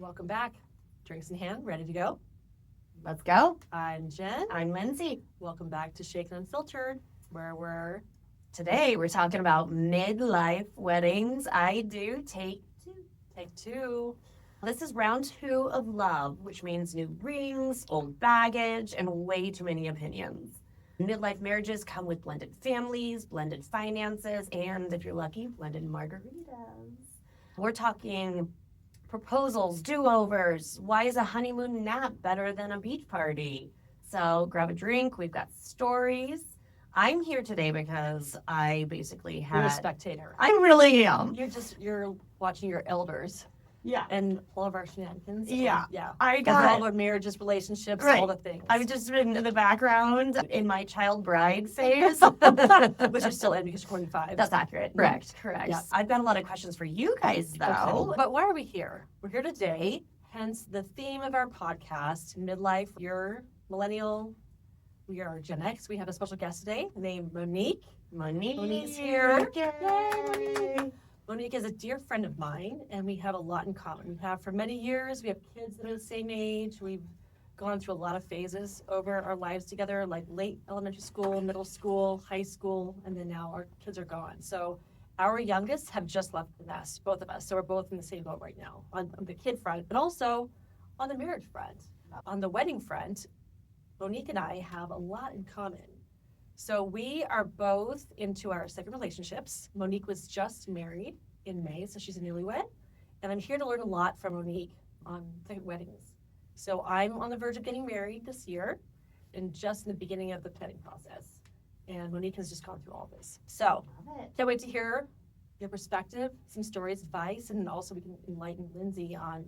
Welcome back. Drinks in hand, ready to go? Let's go. I'm Jen. I'm Lindsay. Welcome back to Shaken Unfiltered, where Today we're talking about midlife weddings. I do take two. take two. This is round 2 of love, which means new rings, old baggage, and way too many opinions. Midlife marriages come with blended families, blended finances, and if you're lucky, blended margaritas. We're talking proposals, do-overs. Why is a honeymoon nap better than a beach party? So grab a drink. We've got stories. I'm here today because I basically You're a had... spectator. I really am. You're watching your elders Yeah. and all of our shenanigans. Yeah. Yeah. I All got... our marriages, relationships, Right. all the things. I've just been in the background in my child bride phase. Which you're still in because you're 25. That's accurate. Correct. Correct. Yeah. I've got a lot of questions for you guys, though. Okay. But why are we here? We're here today, hence the theme of our podcast, Midlife. You're millennial. We are Gen X. We have a special guest today named Monique. Monique's here. Yay. Monique is a dear friend of mine, and we have a lot in common. We have for many years. We have kids that are the same age. We've gone through a lot of phases over our lives together, like late elementary school, middle school, high school, and then now our kids are gone. So our youngest have just left the nest, both of us. So we're both in the same boat right now on the kid front, but also on the marriage front. On the wedding front, Monique and I have a lot in common. So we are both into our second relationships. Monique was just married in May, so she's a newlywed. And I'm here to learn a lot from Monique on second weddings. So I'm on the verge of getting married this year and just in the beginning of the planning process. And Monique has just gone through all this. So can't wait to hear your perspective, some stories, advice, and also we can enlighten Lindsay on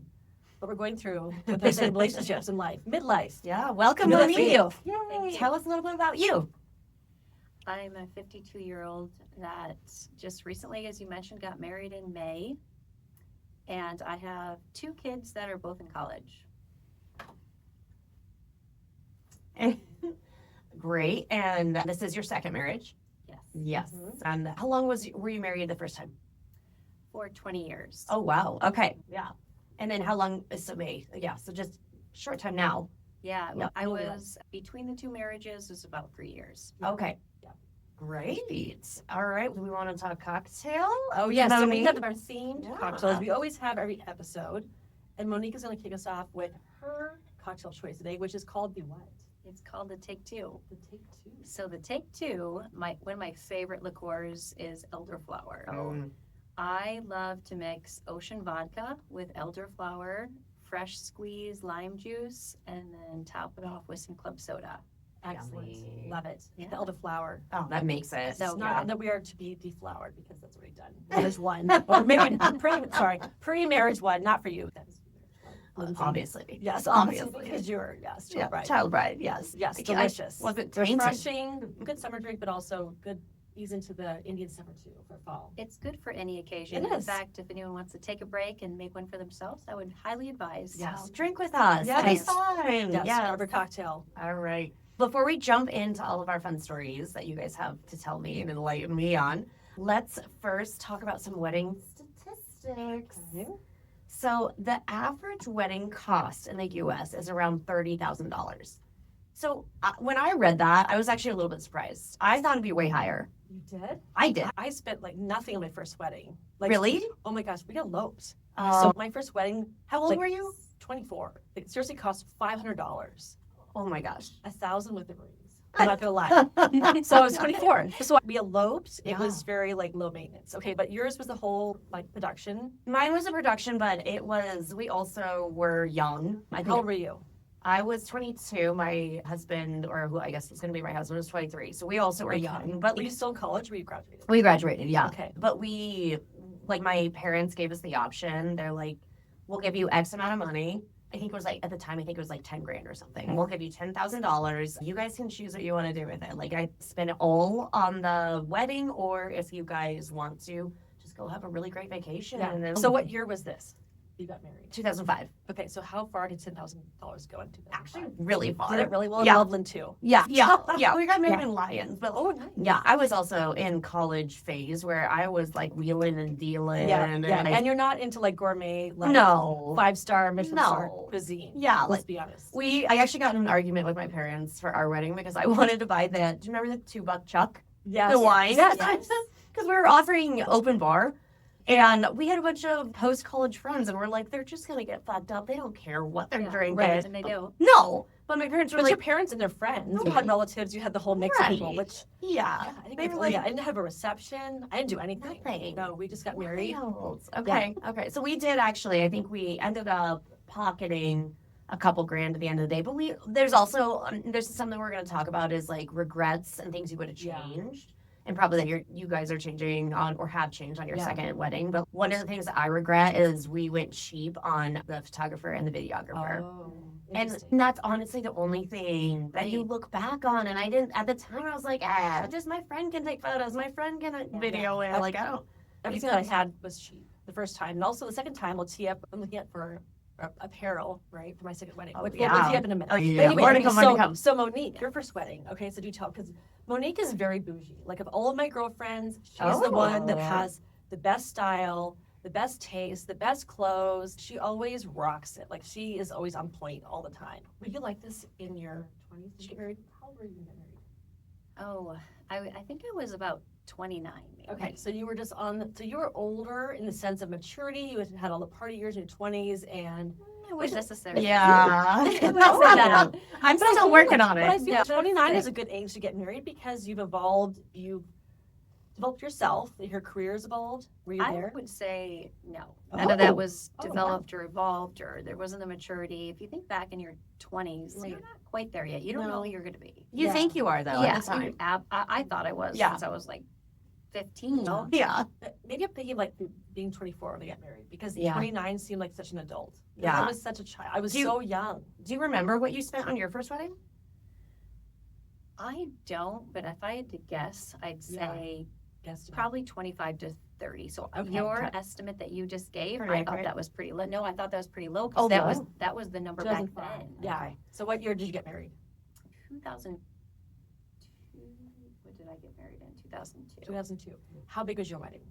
what we're going through with the second relationships in life, midlife. Yeah, welcome, Good to Monique. see you. Yay. Tell us a little bit about you. I'm a 52-year-old that just recently, as you mentioned, got married in May. And I have 2 kids that are both in college. Great. And this is your second marriage? Yes. Yes. Mhm. And how long were you married the first time? For 20 years. Oh, wow. Okay. Yeah. And then how long? So just short time now. Yeah. Yeah. I was between the 2 marriages was about 3 years. Okay. Yeah. Great. All right. Do we want to talk cocktail? Oh, yes. So we Monique? have our themed Yeah. cocktails. We always have every episode. And Monique is going to kick us off with her cocktail choice today, which is called the what? It's called the Take 2. The Take Two. So the Take 2, one of my favorite liqueurs is elderflower. Oh. I love to mix ocean vodka with elderflower, fresh squeezed lime juice, and then top it off with some club soda. Excellent. Yummy. Love it. Yeah. The elderflower. Oh, that makes it. So It's not good. that we are to be deflowered because that's already done. There's one. Or maybe pre-marriage one, not for you. That's Obviously. Yes, Obviously. obviously. Because you're, yes, Yeah, right. child bride, yes. Yes, I- delicious. Was it tainted? Refreshing, good summer drink, but also good ease into the Indian summer too for fall. It's good for any occasion. It In is. fact, if anyone wants to take a break and make one for themselves, I would highly advise. Yes. Drink with us. Yes. Anytime. Yes, Yes. rubber cocktail. All right. Before we jump into all of our fun stories that you guys have to tell me and enlighten me on, let's first talk about some wedding statistics. So the average wedding cost in the U.S. is around $30,000. So when I read that, I was actually a little bit surprised. I thought it'd be way higher. You did? I did. I spent like nothing on my first wedding. Like, Really? Oh my gosh, we eloped. So So my first wedding, how old like, were you? 24. It seriously cost $500. Oh my gosh. 1,000 with the rings. I'm not gonna lie. So I was 24. So we eloped. It Yeah. was very like low maintenance. Okay, but yours was the whole like production. Mine was a production, but we also were young. I How think old were you? I was 22. My husband, or who I guess was going to be my husband, was 23. So we also were Okay. young, but Were you still in college or were you graduated? we graduated, yeah. Okay. But my parents gave us the option. They're like, we'll give you X amount of money. I think it was like, at the time, I think it was like 10 grand or something. We'll give you $10,000. You guys can choose what you want to do with it. Like, I spend it all on the wedding, or if you guys want to, just go have a really great vacation. Yeah. And then, So what year was this? you got married? 2005. Okay, so how far did $10,000 go in 2005? Actually, really far. Did it really well? Yeah. In Loveland too. Yeah. We got married in Lyons, but Oh, nice. yeah, I was also in college phase where I was like wheeling and dealing. Yeah, and and you're not into like gourmet, like no. 5-star Michelin star No. cuisine. Yeah, Let's like be honest. I actually got in an argument with my parents for our wedding because I wanted to buy the. Do you remember the $2 Chuck? Yes. The wine. Yes. Because we were offering open bar. And we had a bunch of post-college friends, and we're like, they're just gonna get fucked up. They don't care what they're Yeah, drinking. right. And they do. No, but my parents were But like, your parents and their friends, you had relatives, you had the whole mix of people, Right. which yeah, I think they it's, were like, I didn't have a reception. I didn't do anything. Nothing. No, we just got married. wild. Okay, okay. So we did actually. I think we ended up pocketing a couple grand at the end of the day. But there's also there's something we're gonna talk about is like regrets and things you would have Yeah. changed. And probably that you guys are changing on or have changed on your Yeah. second wedding. But one of the things that I regret is we went cheap on the photographer and the videographer. Oh, And interesting. that's honestly the only thing that you Right. look back on. And I didn't, at the time, I was like, just my friend can take photos. My friend can video it. Like, I don't. Everything that I had was cheap the first time, and also the second time, I'll tee up. I'm looking at for apparel, right, for my second wedding. Oh, Which yeah. we'll tee up in a minute. Oh, yeah. But anyway, More to come, more to come. so Monique, your first wedding. Okay, so do tell, because Monique is very bougie. Like of all of my girlfriends, she's the one that Oh. has the best style, the best taste, the best clothes. She always rocks it. Like she is always on point all the time. Were you like this in your 20s? Did you get married? How old were you when you got married? Oh, I think I was about 29. Maybe. Okay, so you were just on. So you were older in the sense of maturity. You had all the party years in your 20s, and It was necessary. Yeah. that. I'm But I still feel working like- on But I it. feel Yeah. 29 is a good age to get married because you've evolved. You've developed yourself. Your career's evolved. Were you I there? would say no. Oh. None of that was Oh, wow. developed or evolved, or there wasn't the maturity. If you think back in your 20s, Right. you're not quite there yet. You don't know No. who you're going to be. You Yeah. think you are, though, Yeah, at the time. I thought I was Yeah. since I was like 15. No. Yeah. Maybe I'm thinking like being 24 when I got married because Yeah. 29 seemed like such an adult. Yeah. I was such a child. I was Do you- so young. Do you remember what you spent on your first wedding? I don't, but if I had to guess, I'd Yeah. say Guess probably 25 to 30. So Okay. your Okay. estimate that you just gave, Pretty I accurate. thought that was pretty low. No, I thought that was pretty low Oh, because low? that was the number back 2005. then. Yeah. So what year did you get married? 2002. What did I get married in? 2002. 2002. How big was your wedding?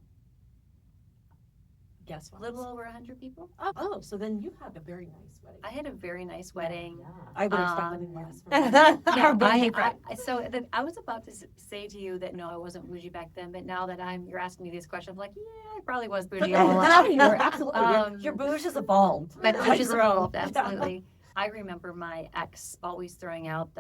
Guess A what? little over 100 people. Oh, so then you had a very nice wedding. I had a very nice wedding. Yeah. I would expect Um, nothing less. Yeah, Our bougie friend. I was about to say to you that no, I wasn't bougie back then, but now that you're asking me these questions, I'm like, yeah, I probably was bougie all along. You're absolutely. Um, your bouge has evolved. My bouge is Grown. evolved, absolutely. I remember my ex always throwing out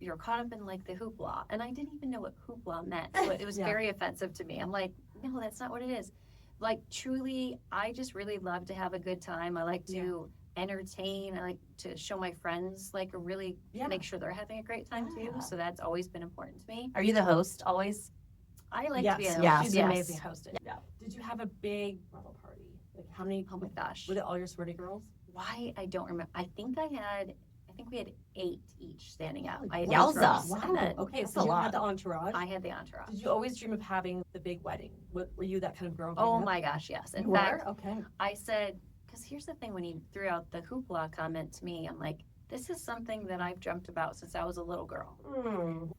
you're caught up in like the hoopla, and I didn't even know what hoopla meant. So it was Yeah. very offensive to me. I'm like, no, that's not what it is. Like truly, I just really love to have a good time. I like to entertain. I like to show my friends like really Yeah. make sure they're having a great time too. Yeah. So that's always been important to me. Are you the host always? I like Yes, to be a yeah. host. She's Yes. an amazing hostess. Yeah. Did you have a big bridal party? Like how many? Oh my gosh. Were it all your sorority girls? Why I don't remember. I think we had 8 each standing up. I had Yowza. 8 girls, Wow. and then Okay, That's so a you lot. had the entourage. I had the entourage. Did you always dream of having the big wedding? Were you that kind of girl? Oh growing up? my gosh, yes. In You fact, were? Okay. I said, because here's the thing when he threw out the hoopla comment to me, I'm like, this is something that I've dreamt about since I was a little girl.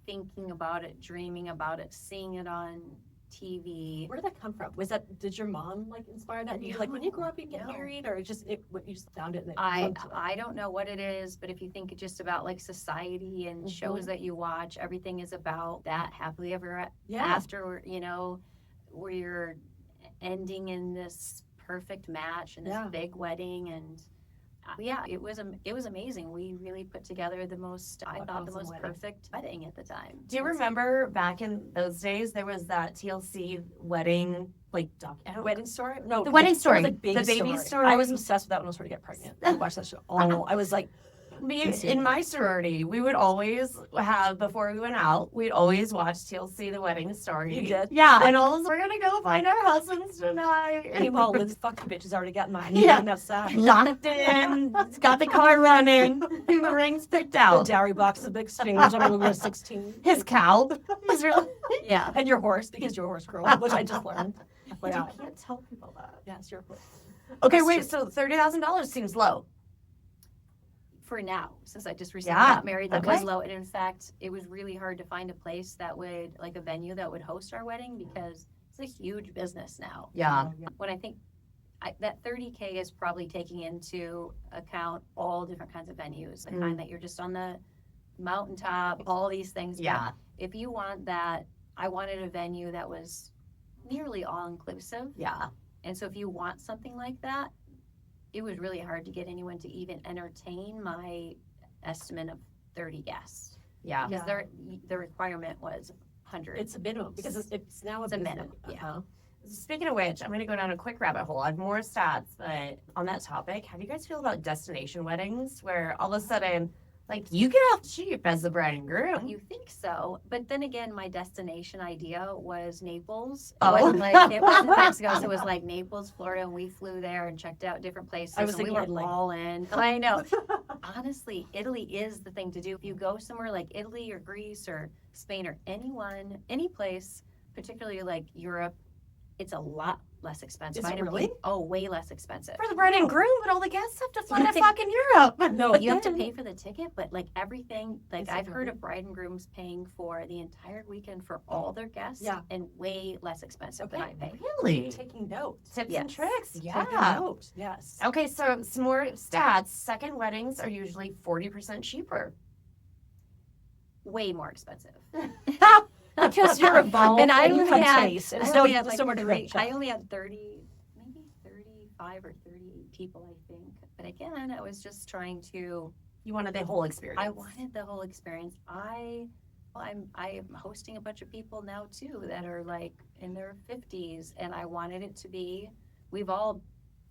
Thinking about it, dreaming about it, seeing it on TV. Where did that come from? Did your mom like inspire that? You like when you grow up, you get No. married, or you just found it? And it I clung to it? I don't know what it is, but if you think just about like society and shows that you watch, everything is about that happily ever Yeah. after, where you're ending in this perfect match and this Yeah. big wedding and it was amazing. We really put together the most Awesome wedding. perfect wedding at the time. Do you remember back in those days there was that TLC wedding Wedding story? No, The wedding it was, story. like, The baby story. I was obsessed with that when I was trying to get pregnant. I watched that show. Oh, I was like, in my sorority, we would always have before we went out, we'd always watch TLC the wedding story. You did? Yeah, and all we're gonna go find our husbands tonight. meanwhile, Liz, fuck you bitches already got mine. Yeah. Enough sad. Jonathan got the car running, the rings picked The out. dowry box, the big exchange. I mean, we were 16. His cow was really. Yeah. And your horse, because you're a horse girl, which I just learned. But you Yeah. can't tell people that. Yes, you're a horse. Okay, That's wait. true. So $30,000 seems low. For now, since I just recently Yeah, got married, that was okay. low. And in fact, it was really hard to find a place that would, like a venue that would host our wedding because it's a huge business now. Yeah. When I think that 30K is probably taking into account all different kinds of venues, the kind that you're just on the mountaintop, all these things. But Yeah. if you want that, I wanted a venue that was nearly all inclusive. Yeah. And so if you want something like that, it was really hard to get anyone to even entertain my estimate of 30 guests. Yeah. Because the requirement was 100. It's a minimum because it's now It's a business. minimum, yeah. Uh-huh. Speaking of which, I'm going to go down a quick rabbit hole. I have more stats, but on that topic, how do you guys feel about destination weddings where all of a sudden, like, you get off cheap as the bride and groom? You think so, but then again, my destination idea was Naples. It Oh. wasn't like it wasn't Mexico, so it was like Naples, Florida, and we flew there and checked out different places. I was and we thinking were Italy. all in. I know. Honestly, Italy is the thing to do. If you go somewhere like Italy or Greece or Spain or any place, particularly like Europe, it's a lot less expensive. Is it I didn't really? think- Oh, way less expensive. For the bride and groom, but all the guests have to fly You to think- fucking Europe. No, But you have to then- pay for the ticket, but like everything, like Is it I've heard really? of bride and grooms paying for the entire weekend for all their guests, Yeah. and way less expensive than I Okay. pay. Really? Taking notes. Tips and Yes. tricks. Taking Yeah. notes. Yes. Okay, so some more stats. Second weddings are usually 40% cheaper. Way more expensive. Because you're involved And I and you only have had, taste. I There's only no, had there's like somewhere to three, reach. I only had 30, maybe 35 or 38 people, I think. But again, I was just trying to, You wanted the whole experience. I wanted the whole experience. I'm hosting a bunch of people now too that are like in their 50s, and I wanted it to be, we've all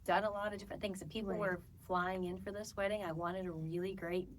done a lot of different things, and people Right. were flying in for this wedding. I wanted a really great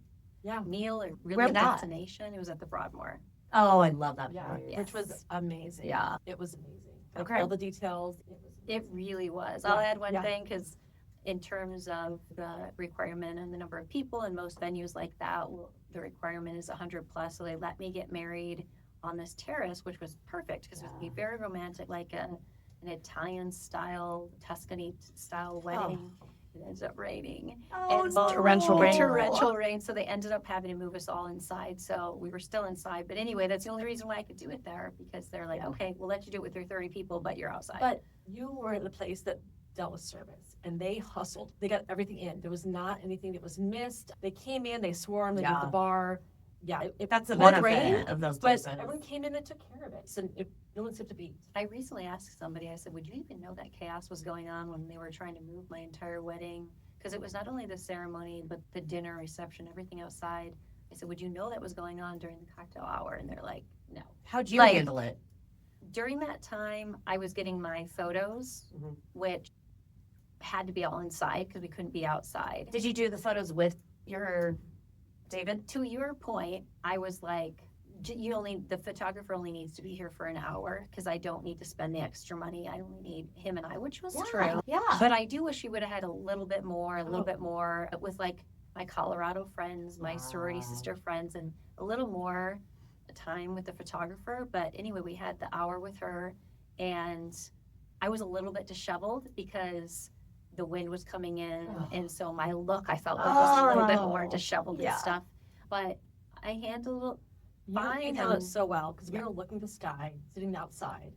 Yeah. meal, a really Where good was that? destination. It was at the Broadmoor. Oh, I love that. Yeah. place. Which was amazing. Yeah. It was amazing. Like, Okay. all the details. It was It amazing. really was. Yeah, I'll add one yeah. thing, because in terms of the requirement and the number of people, and most venues like that, the requirement is 100 plus. So they let me get married on this terrace, which was perfect because it would be very romantic, like an Italian style, Tuscany style wedding. It ends up raining. Oh, And no. Torrential rain. Torrential rain. So they ended up having to move us all inside. So we were still inside. But anyway, that's the only reason why I could do it there, because they're like, Yeah. okay, we'll let you do it with your 30 people, but you're outside. But you were at a place that dealt with service and they hustled. They got everything in. There was not anything that was missed. They came in, they swarmed, they did Yeah. the bar. Yeah. That's the poured benefit rain, of those But places. everyone came in and took care of it. So no one skipped a beat. I recently asked somebody, I said, would you even know that chaos was going on when they were trying to move my entire wedding? Because it was not only the ceremony, but the dinner, reception, everything outside. I said, would you know that was going on during the cocktail hour? And they're like, no. How'd you like- handle it? During that time, I was getting my photos, Mhm. which had to be all inside because we couldn't be outside. Did you do the photos with your David? To your point, I was like, the photographer only needs to be here for an hour because I don't need to spend the extra money. I only need him and I, which was true. Yeah. But I do wish we would have had a little bit more Oh. with like my Colorado friends, my sorority Wow. sister friends, and a little more time with the photographer. But anyway, we had the hour with her, and I was a little bit disheveled because the wind was coming in, Oh. and so my look, I felt like was a little bit more Oh. disheveled Yeah. and stuff. But I handled You Fine, handled it and- so well because we were looking at the sky, sitting outside,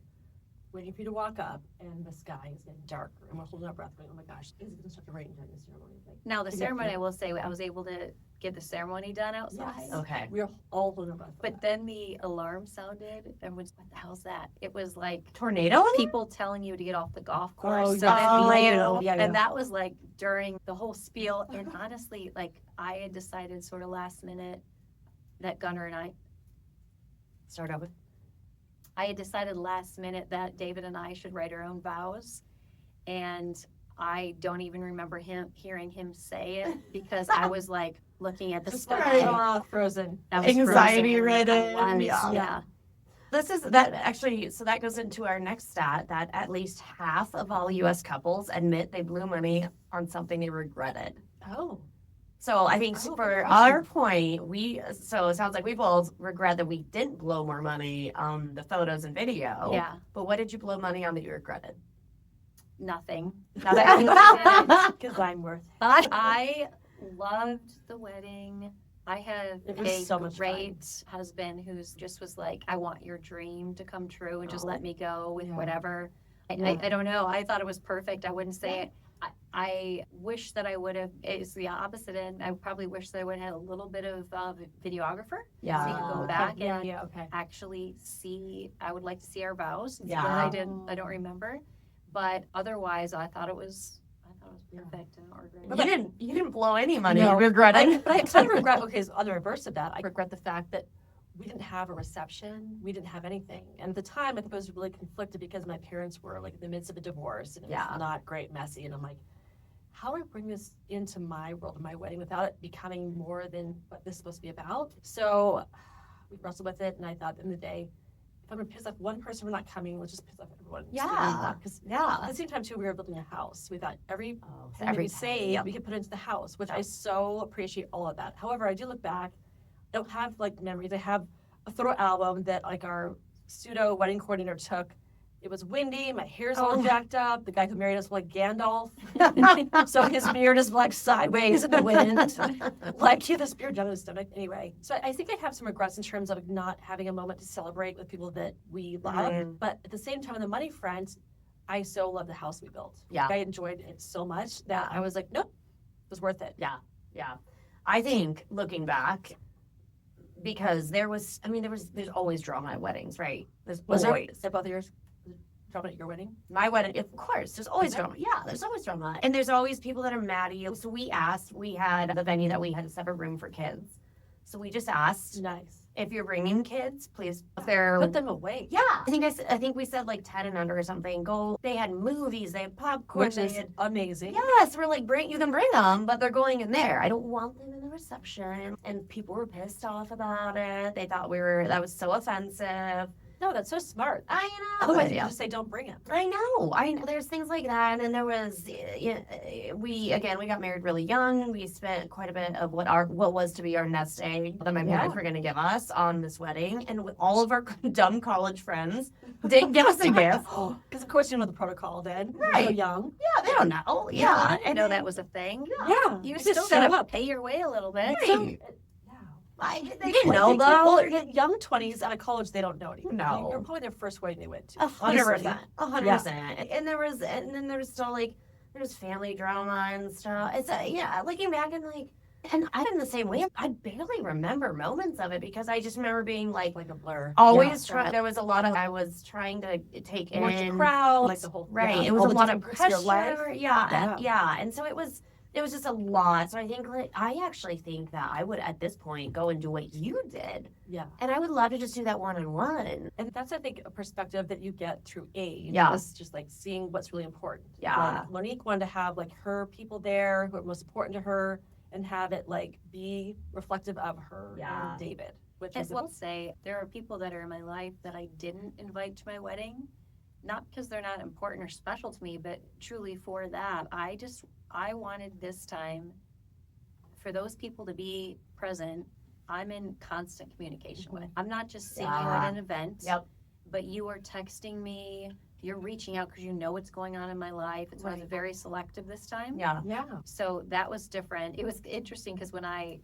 waiting for you to walk up, and the sky is getting darker, and we're holding our breath, going, "Oh my gosh, is it going to start to rain during the ceremony?" Like, now the Yeah. ceremony. I will say I was able to get the ceremony done outside. Yes. Okay. we were all holding our breath. for But that. then the alarm sounded, and was what the hell's that? It was like Tornado? people telling you to get off the golf course. Oh, so yeah. then Oh, later, yeah, yeah. and that was like during the whole spiel. And honestly, like I had decided sort of last minute that Gunnar and Start over. I had decided last minute that David and I should write our own vows, and I don't even remember hearing him say it because I was like looking at the Just sky. like, frozen. I was Anxiety frozen. ridden, I was, yeah. yeah. This is that actually, so that goes into our next stat that at least half of all US couples admit they blew money on something they regretted. Oh, So I think Oh, for good our point, so it sounds like we both regret that we didn't blow more money on the photos and video. Yeah. But what did you blow money on that you regretted? nothing. Because I'm worth it. I loved the wedding. I had It was a so much fun. great husband who's just was like, I want your dream to come true and just let me go with Yeah. whatever. Yeah. I don't know. I thought it was perfect. I wouldn't say it. I wish that I would have, it's the opposite end. I probably wish that I would have had a little bit of videographer. Yeah. So you can go back yeah, and yeah, okay. actually see, I would like to see our vows. Yeah. I don't remember. But otherwise, I thought it was Yeah. perfect and organized. You didn't blow any money. No. You regret it. But I kind of regret, okay, so on the reverse of that, I regret the fact that we didn't have a reception. We didn't have anything. And at the time, I think I was really conflicted because my parents were like in the midst of a divorce and it Yeah. was not great, messy. And I'm like, how do I bring this into my world of my wedding without it becoming more than what this is supposed to be about? So we wrestled with it. And I thought, at the end of the day, if I'm going to piss off one person for not coming, let's just piss off everyone. Yeah. Because Yeah. at the same time, too, we were building a house. We thought every Oh, thing that we every saved, yep. we could put into the house, which I so appreciate all of that. However, I do look back, I don't have like memories. I have a photo album that like our pseudo wedding coordinator took. It was windy, my hair's all jacked up. The guy who married us was like Gandalf. So his beard is like sideways in the wind. Like he had this beard down his stomach. Anyway, so I think I have some regrets in terms of not having a moment to celebrate with people that we love. Mhm. But at the same time, on the money front, I so love the house we built. Yeah. I enjoyed it so much that I was like, nope, it was worth it. Yeah. I think looking back, because there's always drama at weddings, right? There's Was there always. at both of yours? Drama at your wedding? My wedding, of course, there's always Is there? drama. Yeah, there's always drama. And there's always people that are mad at you. So we had the venue that we had a separate room for kids. So we just asked, Nice. if you're bringing kids, please, if they're Put them away. yeah, I think we said like 10 and under or something. Go. They had movies, they had popcorn, Which they is had amazing. yes, we're like, you can bring them, but they're going in there. I don't want them in the reception. And people were pissed off about it. They thought that was so offensive. No, that's so smart. I know. Otherwise, you yeah. just say don't bring him. I know. There's things like that. And then there was, we got married really young. We spent quite a bit of what was to be our nest egg that my parents were going to give us on this wedding. And with all of our dumb college friends didn't give us a gift. Because of course you know the protocol then. You're so Right. young. Yeah, they don't know. Yeah, Yeah. I didn't know that was a thing. Yeah. You just still set gotta up. pay your way a little bit. Right. Yeah. They didn't know though. Well, in young 20s out of college, they don't know anything. No. You're probably their first wedding they went to. 100%. Honestly. 100%. And then there was still like there was family drama and stuff. It's looking back and I'm the same way. I barely remember moments of it because I just remember being like Like a blur. always Yeah. trying. There was a lot of I was trying to take Watch the in crowd, like the whole right. yeah, It was all a the lot of different parts pressure. your life. Yeah. And so it was just a lot. So I think I actually think that I would at this point go and do what you did. Yeah. And I would love to just do that one-on-one. And that's, I think, a perspective that you get through age. Yeah. Is just like seeing what's really important. Yeah. Monique wanted to have like her people there who are most important to her and have it like be reflective of her Yeah. and David. Which I is will say there are people that are in my life that I didn't invite to my wedding, not because they're not important or special to me, but truly for that. I wanted this time for those people to be present. I'm in constant communication with. I'm not just seeing you Yeah. at an event, Yep. but you are texting me. You're reaching out because you know what's going on in my life. It's why I was Right. very selective this time. Yeah. yeah. So that was different. It was interesting because when I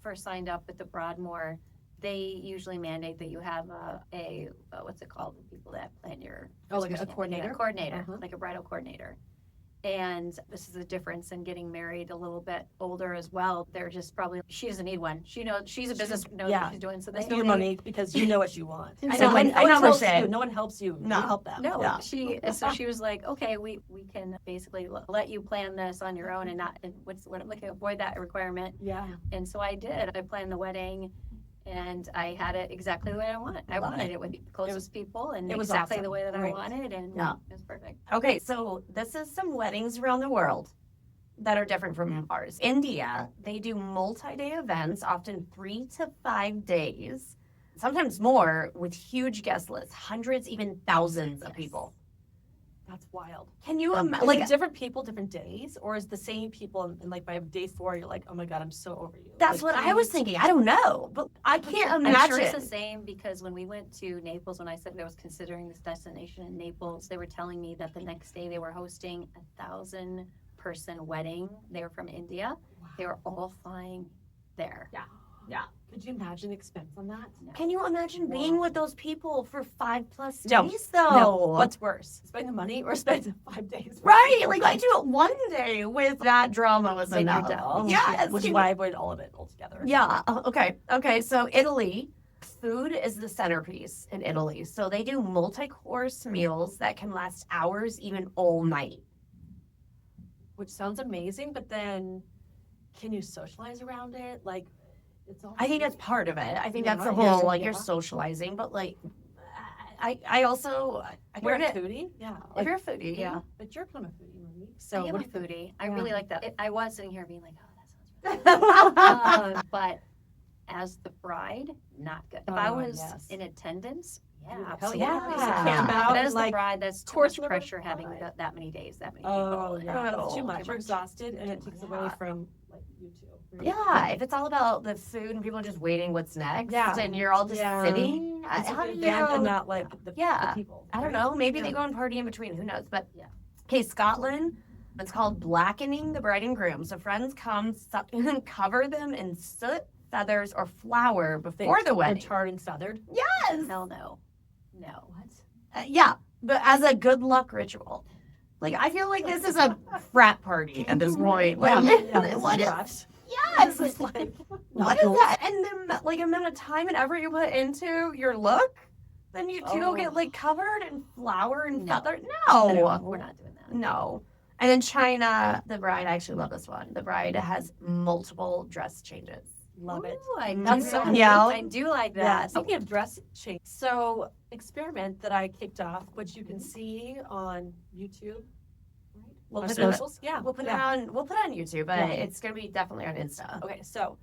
first signed up with the Broadmoor, they usually mandate that you have a what's it called? The people that plan your Oh, like a Christmas- coordinator? yeah, coordinator, Uh-huh. like a bridal coordinator. And this is the difference in getting married a little bit older as well. They're just probably she doesn't need one. She knows she's a business knows yeah. what she's doing. So they That's you, Monique, because you know what you want. And I so know, when- I no one never helps say you. it. No one helps you. No. You help them. No, Yeah. so she was like, okay, we can basically let you plan this on your own and not and what I'm looking to avoid that requirement. Yeah. And so I did. I planned the wedding, and I had it exactly the way I wanted. I Love wanted it with the closest people and it was exactly awesome. the way that Right. I wanted, and Yeah. it was perfect. Okay, so this is some weddings around the world that are different from ours. India, they do multi-day events, often 3 to 5 days, sometimes more, with huge guest lists, hundreds, even thousands of Yes. people. That's wild. Can you imagine? Like Like, different people, different days, or is the same people and like by day 4 you're like, oh my god, I'm so over you. that's Like, what I was thinking. I don't know, but I can't I'm imagine. sure it's the same because when we went to Naples, when I said I was considering this destination in Naples, they were telling me that the next day they were hosting 1,000-person wedding. They were from India. They were all flying there. Could you imagine the expense on that? Can you imagine being with those people for 5+ No. days though? No. What's worse, spending the money or spending 5 days? Right, like I do it one day with that drama was Then you're enough. done. Yes, Which is why I avoided all of it altogether. Yeah. Okay. So Italy, food is the centerpiece in Italy. So they do multi-course meals that can last hours, even all night. Which sounds amazing, but then can you socialize around it? Like, it's all. I think that's part of it. I think Yeah, that's the yeah, whole like you're yeah. socializing, but like I also We're heard a it. foodie. Yeah. If Like, you're a foodie, Yeah. but you're kind of a foodie, Monique. So So I am what a do you think? foodie. I Yeah. really like that. I was sitting here being like, oh, that sounds really good. But as the bride, not good. If I Oh, was yes. in attendance, yeah, Hell absolutely. yeah. Yeah. Camp out, But as the like, bride, that's too course much number pressure having 5. that many days, that many Oh, people. yeah. Oh, It's too too much. much. You're exhausted, and it takes away Yeah. from like you two. Yeah, if it's all about the food and people are just waiting what's next, Yeah. and you're all just Yeah. sitting, It's how a do good band and you? not like the Yeah. people. I don't right? know. Maybe Yeah. they go and party in between. Who knows? But Yeah. Okay, Scotland. It's called blackening the bride and groom. So friends come, cover them in soot, feathers, or flour before the They're wedding. tarred and feathered. Yes. Hell no. No. What? Yeah, but as a good luck ritual. Like I feel like this is a frat party at this point. Like, what is? Yes. It's like What is that? And then like amount of time and effort you put into your look, then you two Oh. get like covered in flour and No. feather. No, No. we're not doing that. No. And then China, the bride, I actually love this one. The bride has multiple dress changes. Love it. Ooh, I That's do so like- yeah. I do like Yeah. that. Speaking of dress change, so experiment that I kicked off, which you can see on YouTube. Right? We'll On put it- socials. Yeah. We'll put yeah. it on. We'll put it on YouTube, but Yeah. it's gonna be definitely on Insta. Okay, so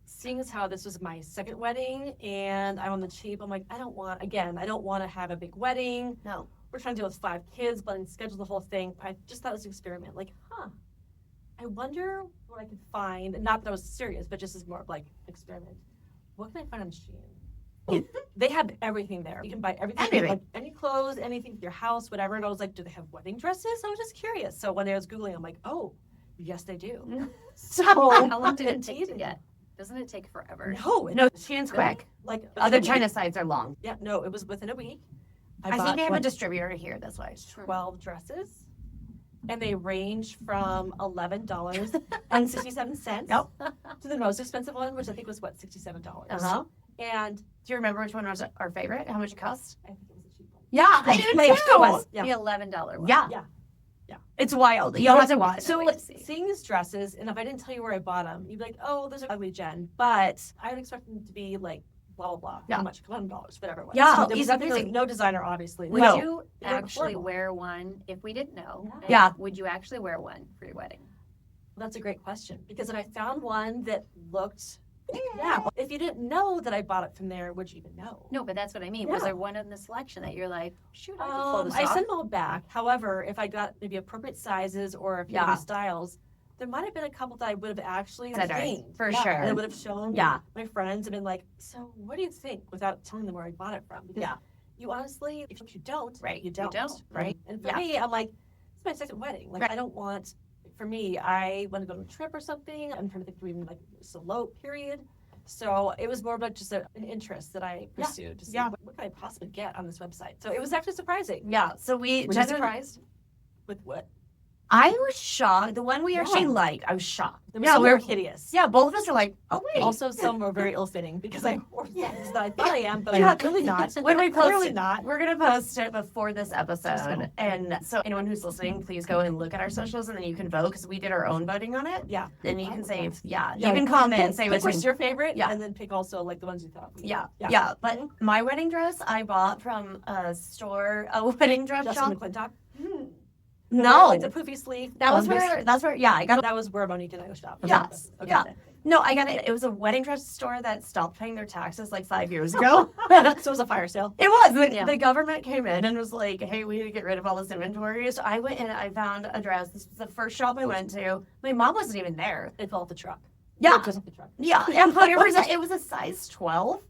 seeing as how this was my second wedding and I'm on the cheap, I'm like, I don't want to have a big wedding. No. We're trying to deal with 5 kids, but schedule the whole thing. I just thought it was an experiment. Like, I wonder what I could find. Not that I was serious, but just as more of like experiment. What can I find on Shein? They have everything there. You can buy everything, Anything. like any clothes, anything for your house, whatever. And I was like, do they have wedding dresses? I was just curious. So when I was Googling, I'm like, oh, yes, they do. So How long did it take to indeed. get? Doesn't it take forever? No, No, Shein's quick. like Other within a China week. sites are long. Yeah, no, it was within a week. I bought, think they have a like, distributor here this way. 12 dresses, and they range from $11.67 Yep. to the most expensive one, which I think was what $67. Uh-huh. And Do you remember which one was our favorite? How much it cost? I think it was a cheap one. Yeah, I do Like, too. it was, yeah. The $11 one. Yeah. Yeah. It's wild. You'll have to watch. So wait like, to see. seeing these dresses, and if I didn't tell you where I bought them, you'd be like, "Oh, those are ugly, Jen." But I would expect them to be like blah blah blah. Yeah. How much? $11, whatever it was. Yeah, So there was easy definitely peasy. no designer, obviously. Would No. you They were actually affordable. wear one if we didn't know? Yeah. Yeah. Would you actually wear one for your wedding? Well, that's a great question because if I found one that looked, yeah. If you didn't know that I bought it from there, would you even know? No, but that's what I mean. Was Yeah. there one in the selection that you're like, shoot, I could pull this I off? sent them all back. However, if I got maybe appropriate sizes or if you Yeah. had styles, there might have been a couple that I would have actually Considered, obtained. for Yeah, sure. And I would have shown Yeah. my friends and been like, so what do you think without telling them where I bought it from? Because Yeah. you honestly, if you don't, Right, you don't. don't. Right? And for Yeah. me, I'm like, it's my second wedding. Like, Right. I don't want, for me, I want to go on a trip or something. I'm trying to think of even like solo period. So it was more about just an interest that I Yeah. pursued to see Yeah. what could I possibly get on this website. So it was actually surprising. Yeah. So we Were you genuinely- surprised? With what? I was shocked. The one we actually Yeah. liked, I was shocked. There were Yeah, some we that were were hideous. Yeah, both of us are like, oh wait. Also, some were very ill-fitting because I wore things that I thought I am, but Yeah. I'm really not. when we post Clearly it, not. we're gonna post it before this episode, and so anyone who's listening, please go and look at our socials, and then you can vote because we did our own voting on it. Yeah. And you can say, you Yeah, can comment and say pick which what's one. your favorite, Yeah. and then pick also like the ones you thought. Yeah. But my wedding dress I bought from a store, a wedding dress Justin shop. McClintock. No, Like the poofy sleeve. that's where, yeah, I got it. That was where Monique and I shop. Yes, Okay. yeah. No, I got it. It was a wedding dress store that stopped paying their taxes like 5 years ago. So it was a fire sale. It was. Yeah. The government came in and was like, hey, we need to get rid of all this inventory. So I went and I found a dress. This was the first shop I went to. My mom wasn't even there. It fell off the truck. Yeah. It goes off the truck. Yeah, and 100%. It was a size 12.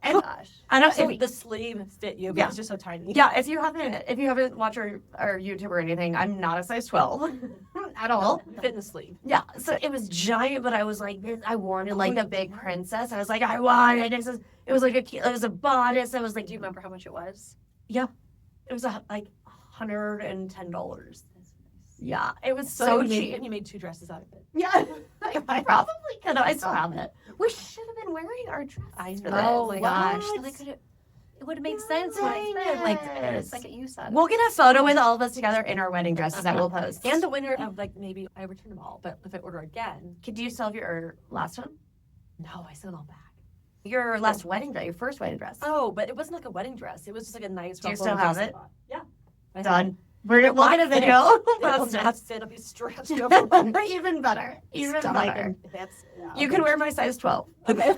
And Gosh. I know. So if- the sleeve fit you, but Yeah. it's just so tiny. yeah, if you haven't watched our YouTube or anything, I'm not a size 12 at all. Fit in the sleeve. Yeah, so it was giant, but I was like, I wanted like the big princess. I was like, I wanted this. It was like it was a bodice. I was like, Do you remember how much it was? it was like $110. Yeah, it was So, so you made, cheap. and you made 2 dresses out of it. Yeah, I probably could have. I still have it. We should have been wearing our dresses. I for know. this. Oh my gosh. What? They could've- it would have made sense when I said, like, Yes. the second you said it. We'll get a photo with all of us together in our wedding dresses that we'll post. And the winner of like maybe I return them all, but if I order again, Could you still have your last one? no, I send them all back. Your last wedding dress, your first wedding dress. Oh, but it wasn't like a wedding dress. It was just like a nice. Do you ruffle still dress have I it? bought. Yeah. I Done. We'll get a video. It will Post not it. fit. It'll be stretched over my Even better. Even stomach, better. and that's. Yeah. You can wear my size 12. Okay. This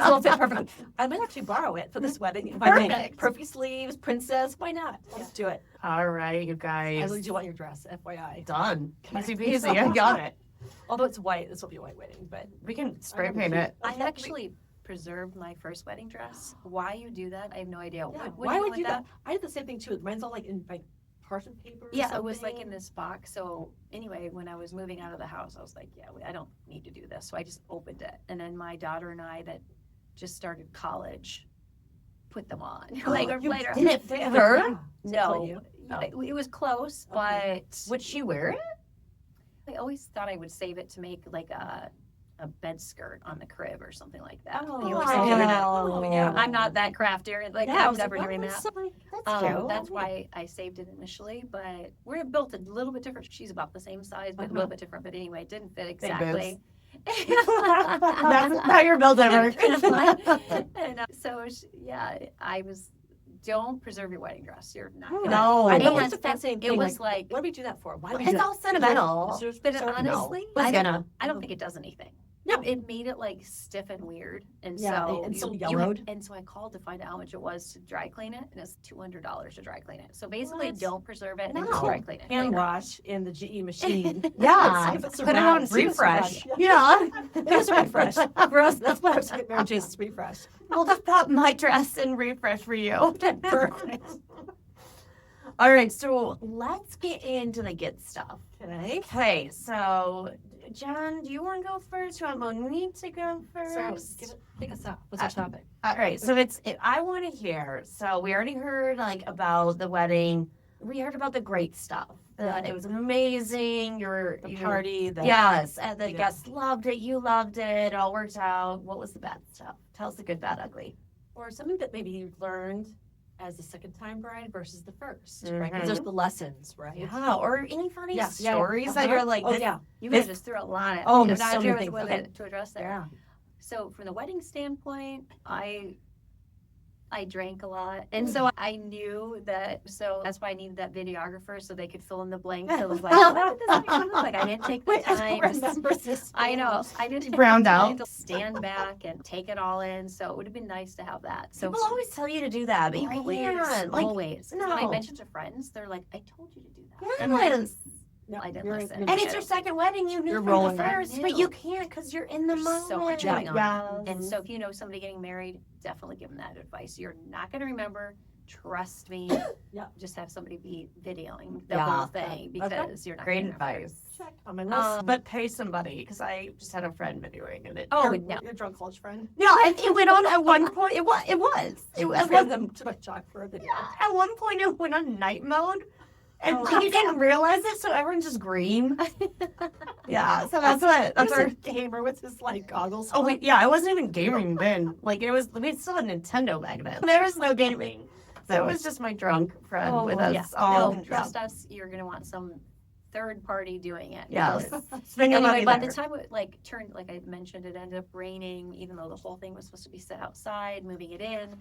will fit perfect. I might actually borrow it for this wedding. If I make Perfect. Perfect sleeves, princess. Why not? Let's do it. All right, you I guys. really do want your dress, FYI. Done. Easy peasy. I got it. Although it's white, this will be a white wedding, but We can spray paint it. I actually preserved my first wedding dress. Why you do that, I have no idea. yeah, What why do would with you do that? I did the same thing too. Mine's all like in like parchment paper. or Yeah, it was like something. in this box. So anyway, when I was moving out of the house, I was like, yeah, I don't need to do this. So I just opened it. And then my daughter and I that just started college put them on. like You later. Did it fit her? No, you. it was close, Okay. but Would she wear it? I always thought I would save it to make like a bed skirt on the crib or something like that. Oh, You always wow. figured it. Oh, Yeah, I'm not that crafty. Like Yeah, I I'm was like, never what doing was that. something- That's cute. That's why I saved it initially, but we're built a little bit different. She's about the same size, but a little bit different. But anyway, it didn't fit exactly. That's how you're built ever. And, so yeah, I was. Don't preserve your wedding dress. You're not. Gonna, No. I know And it's a fascinating it thing. was like, like, what do we do that for? Why do we It's do that? all sentimental. but honestly, Who's I gonna? don't think it does anything. No. It made it like stiff and weird, and Yeah, so and so you- yellowed. and so I called to find out how much it was to dry clean it, and it's $200 to dry clean it. So basically, What? don't preserve it and No. just dry clean it. Hand wash in the GE machine. Yeah. See if it's Put it on around. See if it's refresh. around. Yeah. It was refresh. For us, that's why I was get Mary Jane's refresh. We'll just pop my dress and refresh for you. Perfect. All right, so let's get into the good stuff. Okay. Okay, so John, do you want to go first? You want Monique to go So first? take us out. What's our topic? All right, so I want to hear. So we already heard like about the wedding. We heard about the great stuff. That it was amazing. The party. The, Yes, and the Yeah. guests loved it. You loved it. It all worked out. What was the bad stuff? Tell us the good, bad, ugly. Or something that maybe you learned as the second time bride versus the first, right? Mhm. Because there's the lessons, right? Yeah, or any funny Yeah, yeah, stories that uh-huh. you're like, Oh this- yeah. You This- guys just threw a lot at Oh, me. there's I'm so not many sure things. what Okay. to address there. Yeah. So from the wedding standpoint, I drank a lot, and so I knew that. So that's why I needed that videographer so they could fill in the blanks. I was like, what did this actually look like? I didn't take the Wait, I time. don't remember this. I know. I didn't take Browned the time out. to stand back and take it all in. So it would have been nice to have that. So people always tell you to do that, but you always, can't. Like, always. When I no. mentioned to friends, they're like, "I told you to do that." And yes. No, I didn't you're- listen. you're- And it's your second wedding. You knew You're from rolling. the first, I but knew. you can't because you're in the There's moment. so much going on. Yes. And so if you know somebody getting married, definitely give them that advice. You're not going to remember. Trust me. Yeah. Just have somebody be videoing the Yeah. whole thing Okay. because you're not. Great gonna remember. advice. Check on my list. But pay somebody because I just had a friend videoing and it. Oh, Your- no. Your drunk college friend. Yeah, and it went on at one point. It was. It was. It was. I gave them too much chalk for a video. Yeah, at one point it went on night mode. And Oh. you didn't realize it, so everyone just green. Yeah, so that's what. That's There's our. a gamer with his like goggles. Oh wait, yeah, I wasn't even gaming then. Like it was. We still had Nintendo back then. There was no gaming, so it was just my drunk friend Oh, with well, us Yeah. all. No, trust us. You're going to want some third party doing it. Yes. because- Spend your Anyway, money by there. the time it like turned, like I mentioned, it ended up raining, even though the whole thing was supposed to be set outside, moving it in.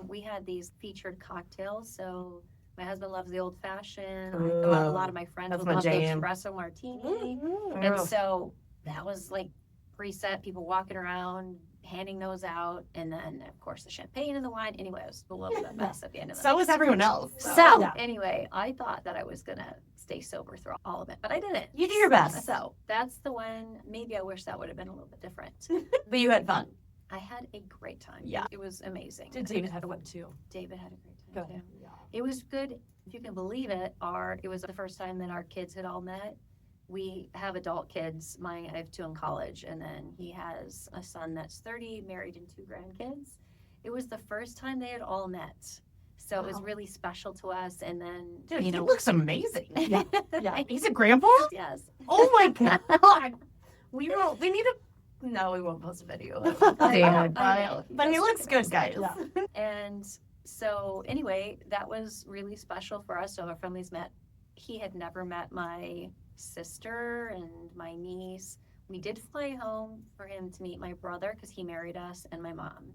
We had these featured cocktails, so My husband loves the old fashioned. Ooh. A lot of my friends That's would my love the jam. espresso martini. Mm-hmm. And so that was like preset, people walking around, handing those out. And then, of course, the champagne and the wine. Anyway, it was a little bit of a mess at the end of the So night. is everyone else. So Yeah. anyway, I thought that I was going to stay sober through all of it, but I didn't. You do your best. So that's the one. Maybe I wish that would have been a little bit different. But you had fun. I had a great time. Yeah. It was amazing. Did David have one too? David had a great time Good. too. It was good. If you can believe it, it was the first time that our kids had all met. We have adult kids. I have 2 in college, and then he has a son that's 30, married, and 2 grandkids. It was the first time they had all met. So it was Wow. really special to us. And then, Dude, you he know, looks amazing. Yeah. He's a grandpa? yes. Oh my god. We need to. No, we won't post a video of David, I know. but he looks good, guys. Yeah. And so, anyway, that was really special for us. So our families met. He had never met my sister and my niece. We did fly home for him to meet my brother because he married us and my mom.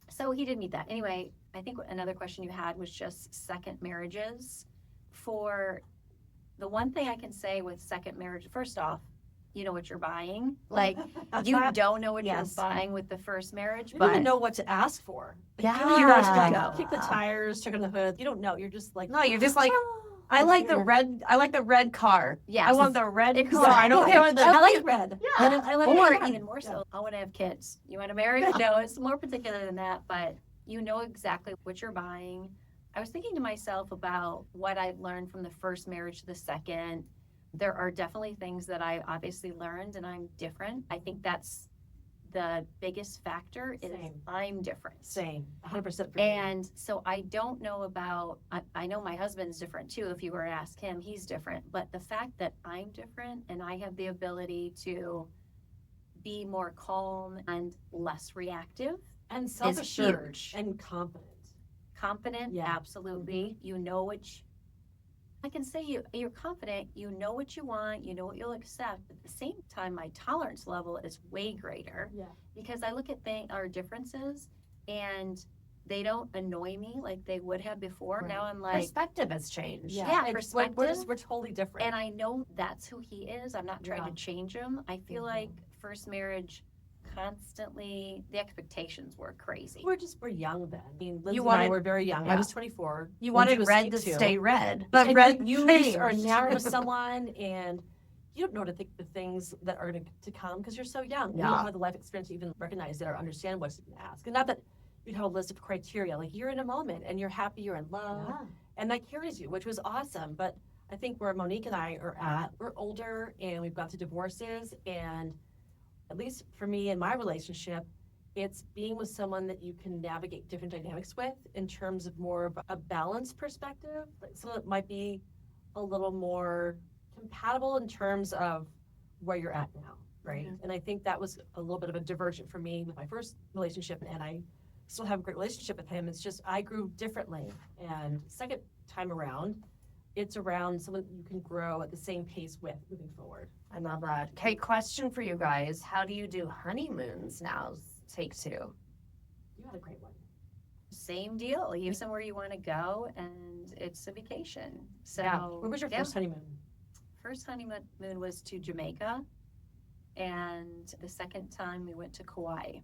So he did meet that. Anyway, I think another question you had was just second marriages. For the one thing I can say with second marriage, first off, you know what you're buying. Like, you don't know what Yes. you're buying with the first marriage, You don't but even know what to ask for. Yeah. You guys Yeah. go kick the tires, check on the hood. You don't know. You're just like, No, you're just like, I like the red car. yes. I want the red car. Exactly. I don't care what the. I like red. And I like Or- it even more so. I want to have kids. You want to marry? No, it's more particular than that, but you know exactly what you're buying. I was thinking to myself about what I've learned from the first marriage to the second. There are definitely things that I obviously learned, and I'm different. I think that's the biggest factor is Same. I'm different. Same, 100% for me. And so I don't know about, I know my husband's different too. If you were to ask him, he's different. But the fact that I'm different and I have the ability to be more calm and less reactive, And self-assured huge. and confident. confident, Yeah. absolutely. You know I can say you're confident, you know what you want, you know what you'll accept. At the same time, my tolerance level is way greater. Yeah. Because I look at our differences and they don't annoy me like they would have before. Right. Now I'm like, Perspective has changed. Yeah, it's like we're perspective. totally different. and I know that's who he is. I'm not trying Yeah. to change him. I feel Mhm. like first marriage constantly, the expectations were crazy. we're young then. I mean, Lindsay and I wanted- were very young. yeah. I was 24. You Lindsay wanted was red to 22. stay red, but And red you changed. are enamored with someone and you don't know to think the things that are to come because you're so young. You Yeah. don't have the life experience to even recognize it or understand what to ask. And not that you'd have a list of criteria. Like you're in a moment and you're happy, you're in love, and that carries you, which was awesome. But I think where Monique and I are at, we're older and we've gone through divorces, and at least for me in my relationship, it's being with someone that you can navigate different dynamics with in terms of more of a balanced perspective, like someone that might be a little more compatible in terms of where you're at now, right? Mhm. And I think that was a little bit of a divergent for me with my first relationship, and I still have a great relationship with him. It's just I grew differently, and second time around, it's around someone you can grow at the same pace with moving forward. I love that. Okay, question for you guys. How do you do honeymoons now? Take 2. You had a great one. Same deal. You somewhere you want to go, and it's a vacation. So, Yeah. Where was your yeah. first honeymoon? First honeymoon was to Jamaica, and the second time we went to Kauai.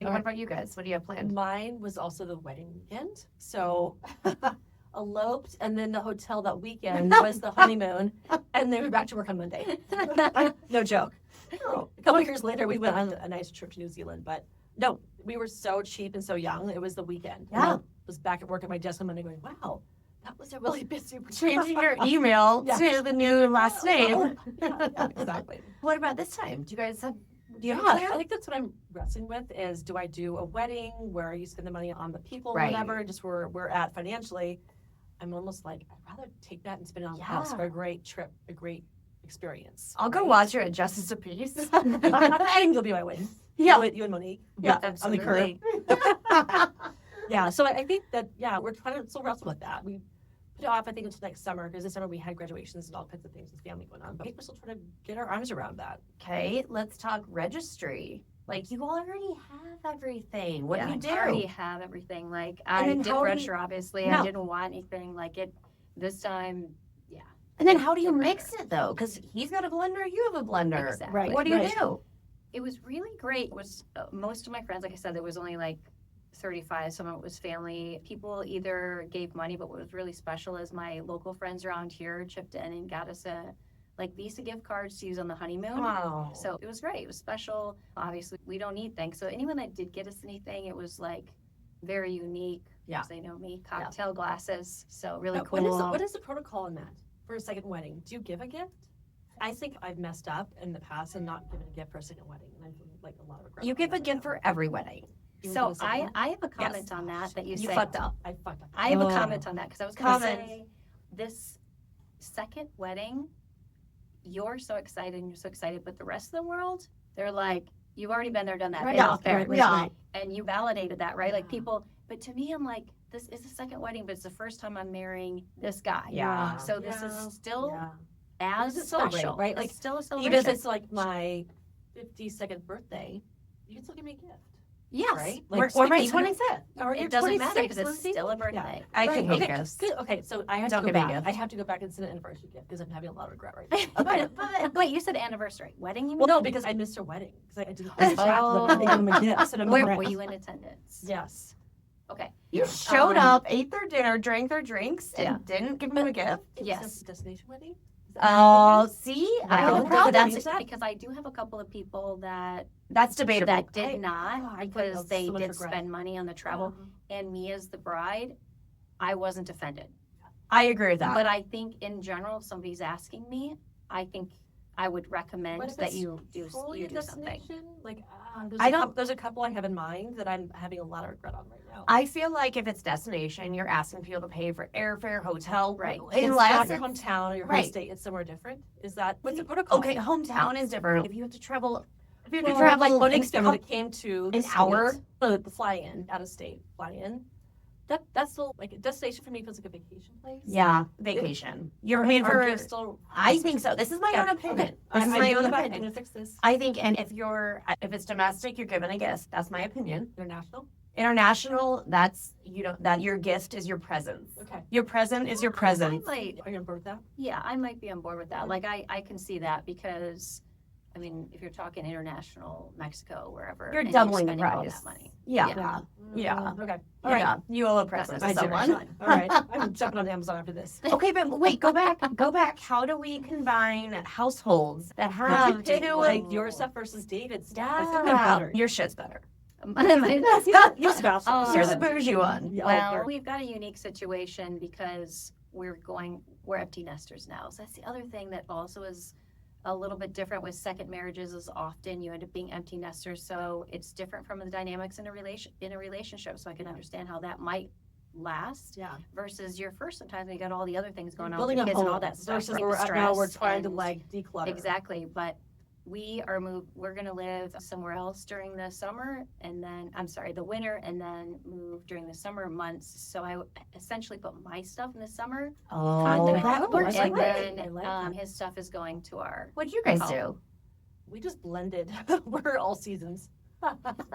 What about you guys? What do you have planned? Mine was also the wedding weekend. So eloped, and then the hotel that weekend was the honeymoon, and then we were back to work on Monday. No joke. A couple of years later, we went on a nice trip to New Zealand, but no, we were so cheap and so young. It was the weekend. And Yeah. I was back at work at my desk on Monday going, wow, that was a really busy weekend. Changing your email Yeah. to the new last name. Yeah, exactly. What about this time? Do you guys have? Do you have? Yeah, a plan? I think that's what I'm wrestling with is do I do a wedding where you spend the money on the people, Right. whatever, just where we're at financially. I'm almost like, I'd rather take that and spend it on the house Yeah. for a great trip, a great experience. I'll go right? watch your Justice of Peace. And you'll be my wedding. Yeah. You and Monique. Yeah, on the curb. Absolutely. Yeah, so I think that, yeah, we're trying to still wrestle with that. We put it off, I think, until next summer because this summer we had graduations and all kinds of things with family going on. But we're still trying to get our arms around that. Okay, let's talk registry. Like you already have everything. What Yeah, do you do? I already have everything. Like And I then did how do you- pressure, obviously. No. I didn't want anything like it this time. Yeah. And then how do you Did mix pressure. it though? Because he's got a blender, you have a blender. Exactly. Right. What do you Right. do? It was really great. It was most of my friends, like I said, there was only like 35. Some of it was family. People either gave money, but what was really special is my local friends around here chipped in and got us a like Visa gift cards to use on the honeymoon. Wow. So it was great. It was special. Obviously, we don't need things. So anyone that did get us anything, it was like very unique. Yeah. 'Cause they know me. Cocktail glasses. So really Now, cool. what is the protocol in that for a second wedding? Do you give a gift? I think I've messed up in the past and not given a gift for a second wedding, and I feel like a lot of regret. You on give a that gift right for every wedding. Even So for the second one? I have a comment on that you You said. fucked up. now. I fucked up. I have a Oh. comment on that because I was going to Comment. say this second wedding, you're so excited and you're so excited, but the rest of the world, they're like, you've already been there, done that. Right. It's Yeah, fair. right, yeah. And you validated that, right? Like Yeah. people, but to me, I'm like, this is the second wedding, but it's the first time I'm marrying this guy. Yeah. So this Yeah. is still Yeah. as It's a celebration, special, right? It's Like, still a Even celebration. if it's like my 52nd birthday, you can still give me a gift. Yes. Right? Or, Like, or my speaking of- 25th. Or your it doesn't matter 26th, because it's Lindsay? still a Yeah. birthday. I Right, can hate okay, gifts. good. Okay, so I have Don't to give go me back. gifts. I have to go back and send an anniversary gift because I'm having a lot of regret right now. but wait, you said anniversary. Wedding, you mean? Well, no, because I missed her wedding because I didn't. I Oh. didn't give them a gift. And I'm Where regret. were you in attendance? Yes. Okay. You showed Um, up, ate their dinner, drank their drinks, and Yeah. didn't give them a gift. Yes. Is it a destination wedding? Is that Oh, what it is? see, Right. I have a But problem. that's with that. because I do have a couple of people that That's debatable. that did not I because felt they so much did regret. spend money on the travel. And me as the bride, I wasn't offended. I agree with that. But I think in general, if somebody's asking me, I think I would recommend What if that it's you do Fully a something. destination? Like, I don't- there's a couple I have in mind that I'm having a lot of regret on right now. I feel like if it's destination, you're asking people to pay for airfare, hotel, Right. It's unless not your it's- hometown or your home Right. state. It's somewhere different. Is that what's the protocol? Okay, hometown is different. If you have to travel, if you have to Well, travel like Monique's an family that came to the an hour? state, the fly in, out of state fly in. That's still like a destination for me feels like a vacation place. Yeah, vacation. You're paying Our for. gifts still. I think so. This is my own Yeah, opinion. okay. This I'm is my doing own the back. I'm opinion. gonna fix this. I think, and if it's domestic, you're given a gift. That's my opinion. International. International, that's that your gift is your presence. Okay. Your present is your presence. I might, Are you on board with that? yeah, I might be on board with that. Like I can see that because, I mean, if you're talking international, Mexico, wherever, You're and doubling the spending all price. that money. Yeah. Yeah. Yeah. Okay. All right. You owe a That's present what to I do. someone. All right. I'm jumping on Amazon after this. Okay, but wait, go back. Go back. How do we combine households that How have you pick, two? like your stuff versus David's stuff. I think I'm Yeah, better. your shit's better. Your spouse. Oh. You're the bougie one. Yeah, Well, okay. we've got a unique situation because we're empty nesters now. So that's the other thing that also is a little bit different with second marriages is often you end up being empty nesters. So it's different from the dynamics in a relationship. So I can understand how that might last Yeah. versus your first. Sometimes you got all the other things going on Building with a the kids and home all that stuff. versus right? we're The now we're stress trying to and- like declutter. Exactly, but we're gonna live somewhere else during the summer the winter, and then move during the summer months. So I essentially put my stuff in the summer, Oh, Kinda. that works. I and like it. then I like that. his stuff is going to our. What'd you guys Oh. do? We just blended. We're all seasons.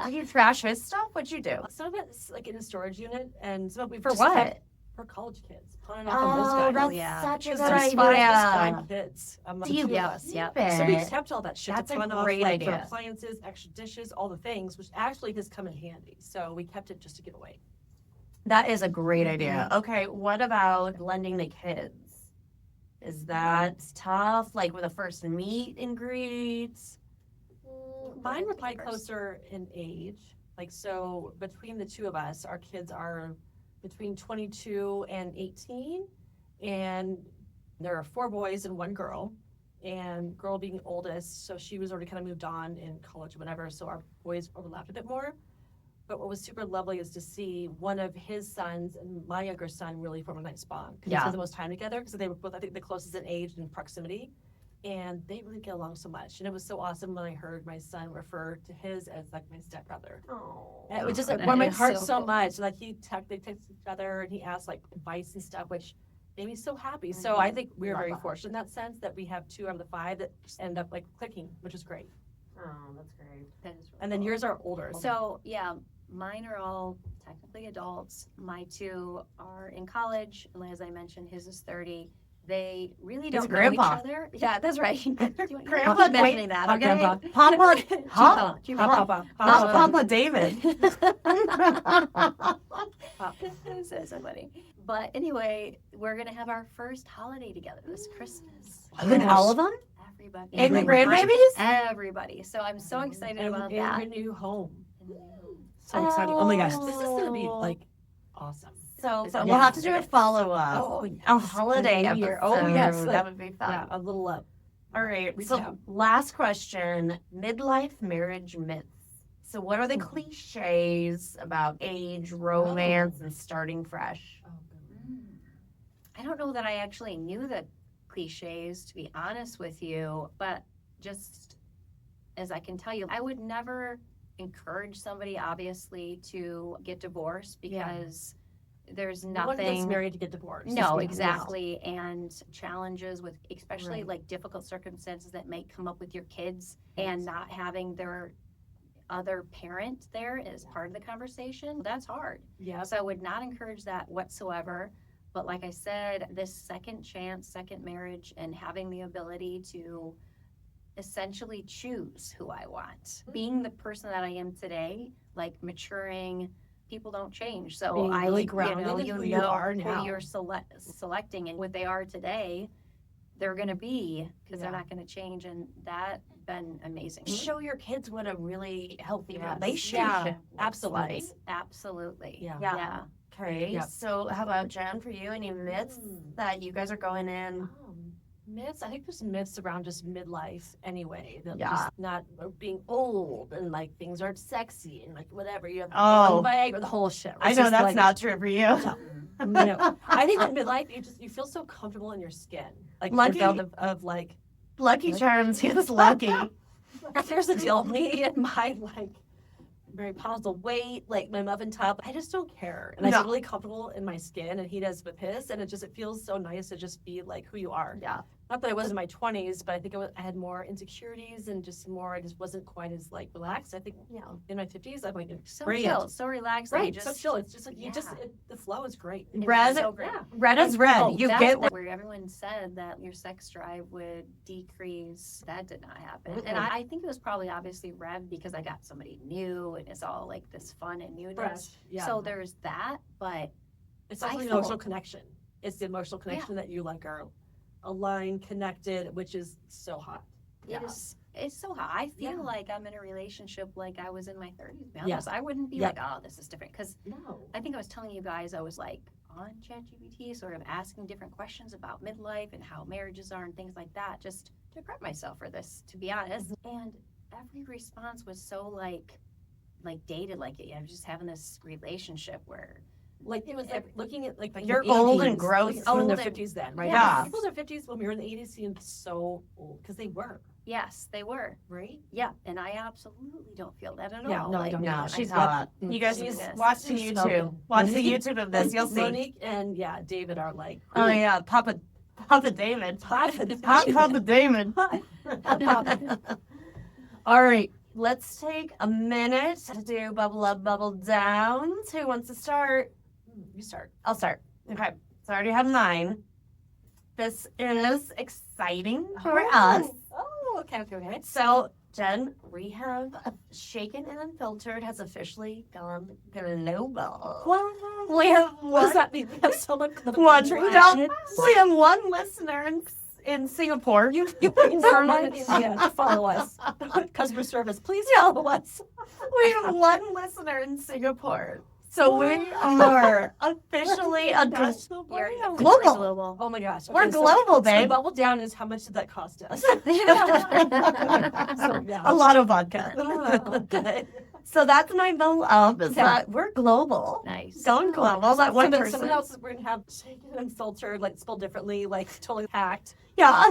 Did you trash his stuff? What'd you do? Some of it's like in a storage unit, and some of we For just what? kept for college kids. Pawning off on those guys. that's yeah. such a Because good there's five idea. kids. Do you two of us. yeah. So we it? kept all that shit That's to a pawn off, great like for idea. appliances, extra dishes, all the things, which actually has come in handy. So we kept it just to give away. That is a great idea. Okay, what about lending the kids? Is that tough? Like with a first meet and greets? Mine were probably First. closer in age. Like, so between the two of us, our kids are between 22 and 18. And there are 4 boys and 1 girl. And girl being oldest, so she was already kind of moved on in college or whatever. So our boys overlapped a bit more. But what was super lovely is to see one of his sons and my younger son really form a nice bond. Because they Yeah. spent the most time together because they were both, I think, the closest in age and proximity. And they really get along so much. And it was so awesome when I heard my son refer to his as like my stepbrother. Oh, And it was just like That warmed my is heart so so cool. much. Like they texted each other and he asked like advice and stuff, which made me so happy. So I think we're Love very that. fortunate in that sense that we have 2 out of the 5 that just end up like clicking, which is great. Oh, that's great. That is really And then cool. yours are older. So yeah, mine are all technically adults. My two are in college. And as I mentioned, his is 30. They really He's don't a know grandpa. each other. Yeah, that's right. You're Grandpa, not mentioning that, Hot okay? grandpa. Papa, Papa. Papa. Papa David. This is so funny. But anyway, we're gonna have our first holiday together this Christmas. With all of them? Everybody. And the Everybody. grandbabies? Everybody. So I'm so excited And about in that. her new home. In the new home. So exciting. Oh my gosh. Oh. This is going to be like awesome. So Yeah. we'll have to do a follow-up. Oh, yes. A holiday New year. episode. Oh, yes. That would be fun. Yeah, a little All right. Recap. So last question, midlife marriage myths. So what are the cliches about age, romance, and starting fresh? I don't know that I actually knew the cliches, to be honest with you, but just as I can tell you, I would never encourage somebody, obviously, to get divorced because there's No one gets nothing. married to get divorced. No, Let's be exactly. And challenges with, especially Right. like difficult circumstances that may come up with your kids and not having their other parent there as part of the conversation. That's hard. honest. Yeah. So I would not encourage that whatsoever. But like I said, this second chance, second marriage, and having the ability to essentially choose who I want. Being the person that I am today, like maturing, people don't change. So Being really you grounded know, in you who know you are who now. you're selecting and what they are today, they're going to be because they're Yeah. not going to change. And that been amazing. Show your kids what a really healthy Yes. relationship Yeah, looks absolutely. like. Absolutely. Yeah. Yeah. Okay. Yep. So how about Jen, for you? Any myths that you guys are going in? Myths. I think there's myths around just midlife anyway. That Yeah. just not being old and like things aren't sexy and like whatever. You have Oh. Viagra, the whole shit. I It's know just that's like, not true for you. I think in midlife you feel so comfortable in your skin. Like Lucky- the result of like Lucky Charms, he was lucky. here's the deal. Me and my like very positive weight, like my muffin top. I just don't care. And I No. feel really comfortable in my skin and he does with his. And it feels so nice to just be like who you are. Yeah. Not that I was in my 20s, but I think I had more insecurities and I just wasn't quite as like relaxed. I think in my 50s, I'm like, So great. chill, so relaxed. that you Right, so chill. It's just like, Yeah. the flow is great. It's Red, so great. Yeah. red is red. Oh, you that's get where everyone said that your sex drive would decrease. That did not happen. Mm-mm. And I think it was probably obviously Rev because I got somebody new and it's all like this fun and newness. Fresh. Yeah. So there's that, but it's also I the feel- emotional connection. It's the emotional connection that you like are aligned, connected, which is so hot. it is it's so hot. I feel Yeah. like I'm in a relationship like I was in my 30s. To be Yeah. honest. I wouldn't be Yeah. like, oh, this is different. Because No. I think I was telling you guys I was like on ChatGPT, sort of asking different questions about midlife and how marriages are and things like that, just to prep myself for this, to be honest. And every response was so like dated, like I'm just having this relationship where Like it was like looking at like You're the old and 80s, gross. like, in Old their and- 50s then, right? Yeah. People in their 50s when we were in the 80s seemed so old because they were, yes, they were. right? Yeah, and I absolutely don't feel that at Yeah, all. no, I Like, don't No, either. she's I- hot. You guys She's- watch the she's YouTube. smoking. Watch the Monique- YouTube of this. You'll see. Monique and David are like, Oh yeah, Papa David. Papa Papa David. All right, let's take a minute to do bubble up, bubble down. Who wants to start? You start. I'll start. Okay, so I already have mine. This is exciting for us. Oh, okay. So, Jen, we have Shaken and Unfiltered has officially gone global. What? We have What does one, that mean? We have someone from the one, country? we have one listener in Singapore. You can start to follow us. Customer service, please follow us. We have one listener in Singapore. So we are officially a You're Global. global. Oh my gosh. We're Okay, global, so babe. bubble down is how much did that cost us? yeah. A lot of vodka. Okay. So that's my bubble up is Okay. that we're global. Nice. Going global. That one Someone person. else we're gonna have shaken and filtered, like spelled differently, like totally hacked. Yeah.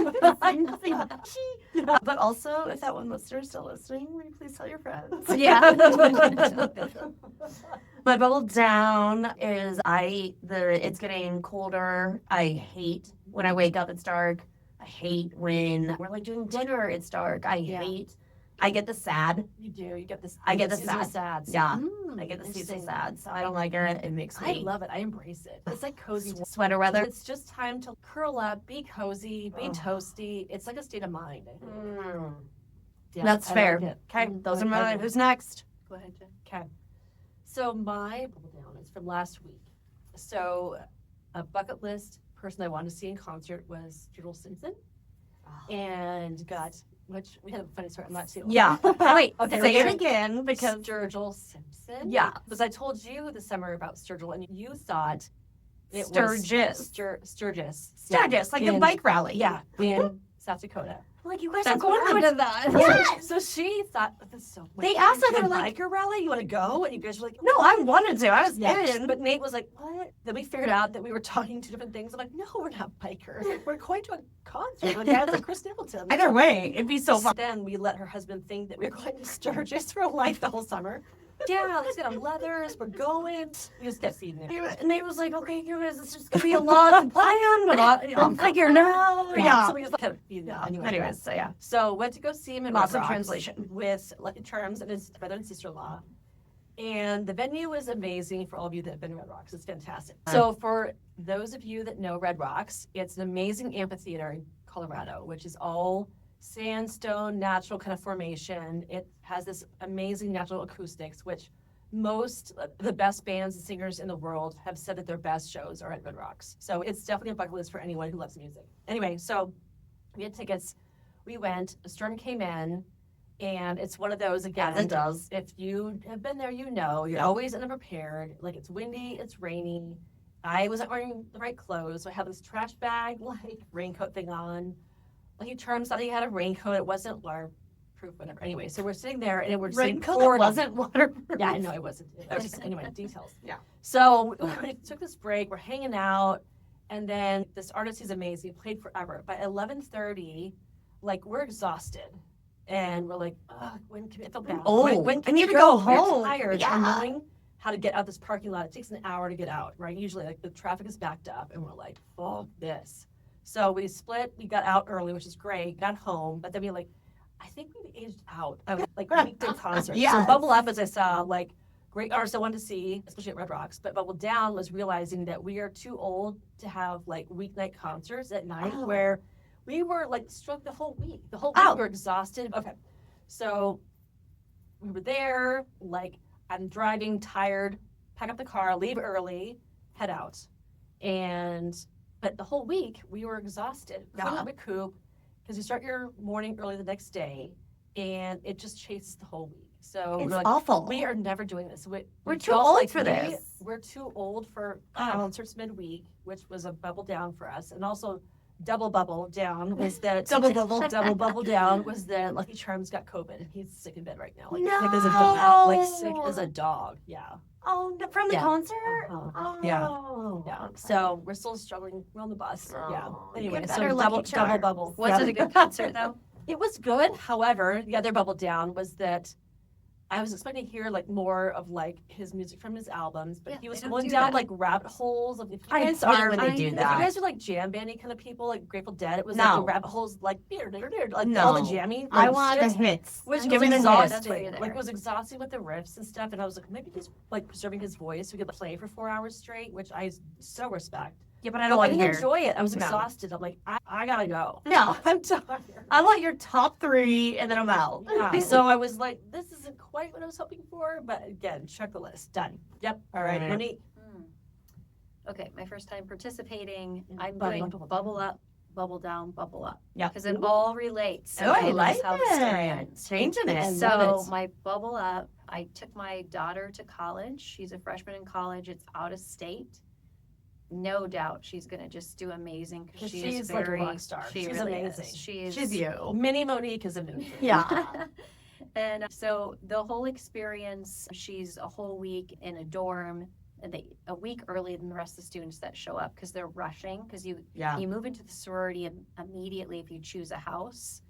But also, if that one listener is still listening, will you please tell your friends? Yeah. My bubble down is it's getting colder. I hate when I wake up it's dark. I hate when we're like doing dinner it's dark. I Yeah. hate I get the sad. You do. You get this. I get the Seasonal sad. sads. Yeah. Mm, I get the seasonal interesting. sad. So I don't like it. It makes I me love it. I embrace it. It's like cozy. sweater weather. It's just time to curl up, be cozy, be Oh. toasty. It's like a state of mind. I think. Yeah, That's I fair. like it. Okay, Mm, those I are like my. it. Who's next? Go ahead, Jen. Okay. So my bubble down is from last week. So a bucket list person I wanted to see in concert was Sturgill Simpson. And which we had a funny story. I'm not too. Yeah. Wait. Okay, Say it we're- again because Sturgill Simpson. Yeah. Because I told you this summer about Sturgill and you thought it Sturgis. was Sturgis. Sturgis, like a In- bike rally. Yeah, in South Dakota. Like you guys That's are going what to that. Yeah. So she thought this is so. They asked her, "You're they're a like- biker rally. You want to go? And you guys were like, No, I wanted to. I was in. But Nate was like, what? Then we figured out that we were talking two different things. I'm like, no, we're not bikers. We're going to a concert with guys like Chris Stapleton. Either way, it'd be so fun. Then we let her husband think that we were going to Sturgis for life the whole summer. Yeah, let's get on leathers. We're going. We just kept seeing it. Nate was like, okay, you guys, it's just going to be a lot to plan, but I'll figure it out. Yeah. So we just kept feeding it. Anyways, so yeah. So went to go see him in Lots Red of Rocks translation. with Lucky Charms and his brother and sister-in-law. And the venue is amazing for all of you that have been to Red Rocks. It's fantastic. So for those of you that know Red Rocks, it's an amazing amphitheater in Colorado, which is all sandstone, natural kind of formation. It has this amazing natural acoustics, which most the best bands and singers in the world have said that their best shows are at Red Rocks. So it's definitely a bucket list for anyone who loves music. Anyway, so we had tickets. We went. A storm came in, and it's one of those again. As it does. If you have been there, you know you're always unprepared. Like it's windy, it's rainy. I wasn't wearing the right clothes, so I had this trash bag like raincoat thing on. Lucky Charms thought he had a raincoat. It wasn't waterproof, whatever. Anyway, so we're sitting there and we're sitting Raincoat forward. wasn't waterproof. Yeah, I know it wasn't. It was just, anyway, details. Yeah. So we took this break. We're hanging out, and then this artist is amazing. Played forever. By 11:30, like we're exhausted, and we're like, ugh, when can it felt bad? Oh, when I need to go We're home. tired Yeah. and knowing how to get out this parking lot. It takes an hour to get out, right? Usually, like the traffic is backed up, and we're like, fuck this. So we split. We got out early, which is great. Got home, but then we like, I think we aged out of like weekday concerts. Yes. So Bubble Up, as I saw, like great artists I wanted to see, especially at Red Rocks. But Bubble Down was realizing that we are too old to have like weeknight concerts at night Oh. where we were like struck the whole week. The whole Oh. week we were exhausted. Okay. So we were there, like I'm driving, tired, pack up the car, leave early, head out. But the whole week we were exhausted. Couldn't Yeah. recoup because you start your morning early the next day and it just chases the whole week. So It's we're like, awful. we are never doing this. We're too don't old for this. We're too old for Ah. concerts midweek, which was a bubble down for us. And also double bubble down was that Double bubble. double bubble down was that Lucky Charms got COVID and he's sick in bed right now. Like sick as a No. dog. Like sick as a dog. Yeah. Oh, from the Yeah. concert? Uh-huh. Oh. Yeah. So we're still struggling. We're on the bus. Yeah. Oh, Anyway, get so better, double Lucky Charms. bubble. Was Yeah. it a good concert though? It was good. However, the other bubble down was that I was expecting to hear like more of like his music from his albums, but Yeah, he was they don't going do down that. like rabbit holes of if you I guys hate are when they do if you that. guys are like jam bandy kind of people, like Grateful Dead, it was like No. the rabbit holes like like No. all the jamming. I like, want the shit, hits. which Give was me the hits. That's why exhausting. you're there. Like it was exhausting with the riffs and stuff, and I was like, maybe he's like preserving his voice so we could play for 4 hours straight, which I so respect. Yeah, but I But don't I want to didn't hear. enjoy it. I was No. exhausted. I'm like, I gotta go. No. I'm tired. I want your top 3 and then I'm out. Yeah. So I was like, this isn't quite what I was hoping for, but again, check the list. Done. Yep. All right. Right. Monique. Hmm. Okay, my first time participating. Yeah, I'm bubble doing up, bubble bubble up, bubble down, bubble up. Yeah. Because it all relates. Oh, I okay? like That's how the story it. ends. Changing it. So Love it. my bubble up, I took my daughter to college. She's a freshman in college. It's out of state. No doubt she's gonna just do amazing because she is She's like a very rock star. She She's really amazing. is. She is. She's you. Mini Monique is amazing. Yeah. And so the whole experience, she's a whole week in a dorm, and a week earlier than the rest of the students that show up because they're rushing. Because Yeah. you move into the sorority immediately if you choose a house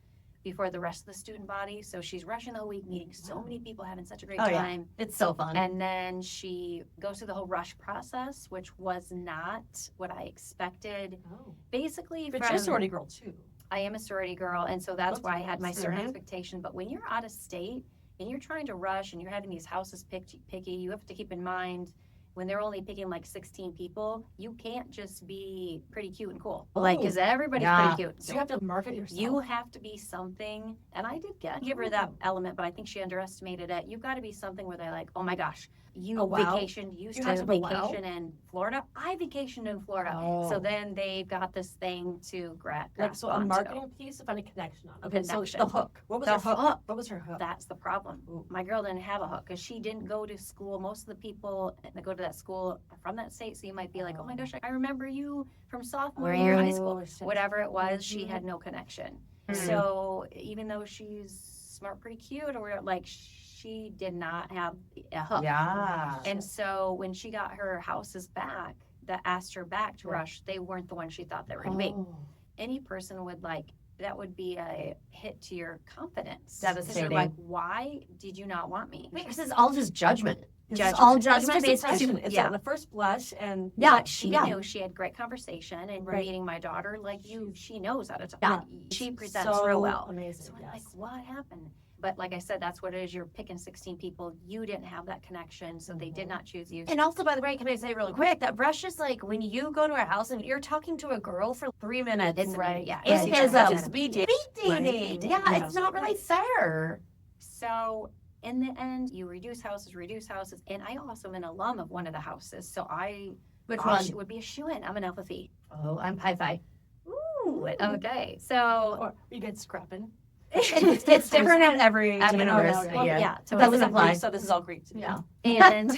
before the rest of the student body. So she's rushing the whole week, meeting so many people, having such a great Oh, yeah. time. It's so fun. And then she goes through the whole rush process, which was not what I expected. Oh. Basically, But from, you're a sorority girl too. I am a sorority girl, and so that's That's why I had my certain awesome. expectation. But when you're out of state and you're trying to rush and you're having these houses picky, you have to keep in mind when they're only picking like 16 people, you can't just be pretty cute and cool. Like, because everybody's Yeah. pretty cute. So you have to market yourself. You have to be something, and I did give her that element, but I think she underestimated it. You've got to be something where they're like, oh my gosh, you Oh, wow. vacationed, you You have spent to be wow. vacation in Florida. I vacationed in Florida. Oh. So then they've got this thing to Like, grasp so a onto. marketing piece to find a connection on. Okay, Connection. so the hook. What was The her hook? hook. What was her hook? That's the problem. Ooh. My girl didn't have a hook because she didn't go to school. Most of the people that go to that school are from that state, so you might be like, oh my gosh, I remember you from sophomore year in high school. Oh, shit. Whatever it was, she Mhm. had no connection. Mhm. So even though she's smart, pretty cute, or like she did not have a hook. Yeah. And so when she got her houses back, that asked her back to Yeah. rush, they weren't the ones she thought they were going to be. Oh. Any person would like that would be a hit to your confidence. 'Cause you're Devastating. like, why did you not want me? Because it's all just judgment. It's Judgment. all It's judgment just based impression. It's yeah. on the first blush, and Yeah, But she yeah. knew she had great conversation, and Right. meeting my daughter, like she knows how to talk. Yeah. She presents so real well. Amazing. So I'm yes. like, what happened? But like I said, that's what it is. You're picking 16 people. You didn't have that connection, so they did not choose you. And also, by the way, can I say really quick that rush is like when you go to a house and you're talking to a girl for 3 minutes. It's Right. yeah. It it's is just- a It's speed dating. speed dating. Right. Yeah, Yeah. it's not really fair. So in the end, you reduce houses, and I also am an alum of one of the houses, so I Which gosh, one? it would be a shoe-in. I'm an Alpha Phi. Oh, I'm Pi Phi. Ooh, okay. So Or you get scrapping. It's different at every At university. okay. Yeah. yeah, It so doesn't it's- apply. So this is all Greek to me. Yeah. and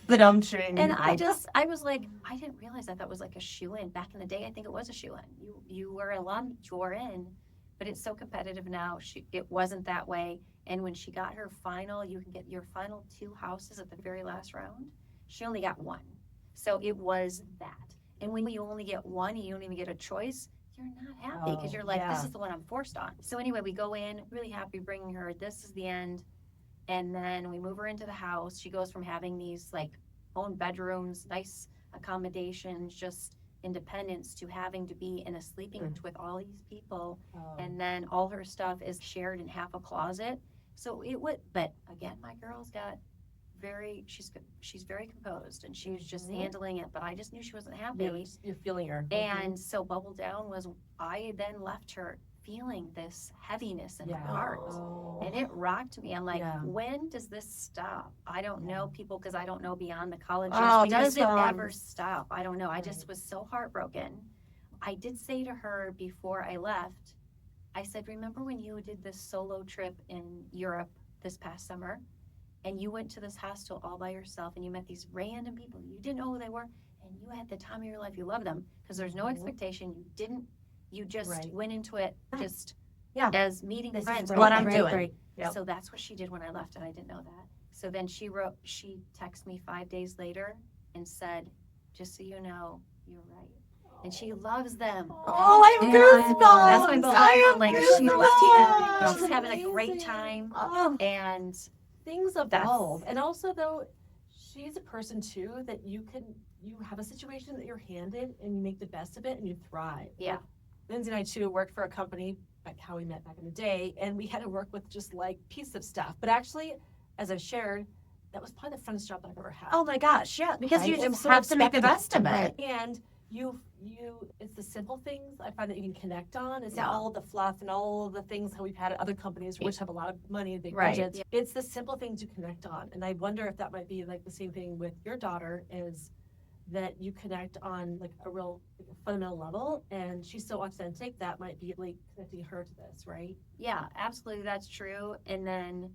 The dumb string. and I was like, I didn't realize that was like a shoe-in back in the day. I think it was a shoe-in. You were an alum, you were in, but it's so competitive now. It wasn't that way. And when she got her final, you can get your final 2 houses at the very last round. She only got 1, so it was that. And when you only get 1, and you don't even get a choice, you're not happy because Oh, you're like, this yeah. is the one I'm forced on. So anyway, we go in, really happy bringing her. This is the end. And then we move her into the house. She goes from having these like own bedrooms, nice accommodations, just independence, to having to be in a sleeping with all these people. Oh. And then all her stuff is shared in half a closet. So it would, but again, my girl's got she's very composed, and she was just Mhm. handling it, but I just knew she wasn't happy. You're feeling her. And so Bubble Down was, I then left her feeling this heaviness in Yeah. her heart. Oh. And it rocked me. I'm like, Yeah. when does this stop? I don't know people because I don't know beyond the colleges. Oh, Does it does, ever stop? I don't know. I just Right. was so heartbroken. I did say to her before I left, I said, remember when you did this solo trip in Europe this past summer? And you went to this hostel all by yourself and you met these random people. You didn't know who they were. And you had the time of your life. You loved them because there's no Mhm. expectation. You just Right. went into it just Yeah. as meeting This is friends. what I'm right, doing. right. Yep. So that's what she did when I left, and I didn't know that. So then she texted me 5 days later and said, just so you know, you're right. And she loves them. Oh, I have And goosebumps. That's my I have bubble. Like goosebumps. she's having a great time. Oh. And Things evolve, and also though, she's a person too that you have a situation that you're handed, and you make the best of it, and you thrive. Yeah. Lindsay and I too worked for a company, like how we met back in the day, and we had to work with just like piece of stuff. But actually, as I've shared, that was probably the funnest job that I've ever had. Oh my gosh, yeah. Because Right? you It was just so have to make the expected. best of it. Right. And it's the simple things I find that you can connect on. It's Yeah. all the fluff and all the things how we've had at other companies which have a lot of money and big Right. budgets. It's the simple things you connect on. And I wonder if that might be like the same thing with your daughter, is that you connect on like a real like a fundamental level, and she's so authentic that might be like connecting her to this, right? yeah, absolutely, that's true. And then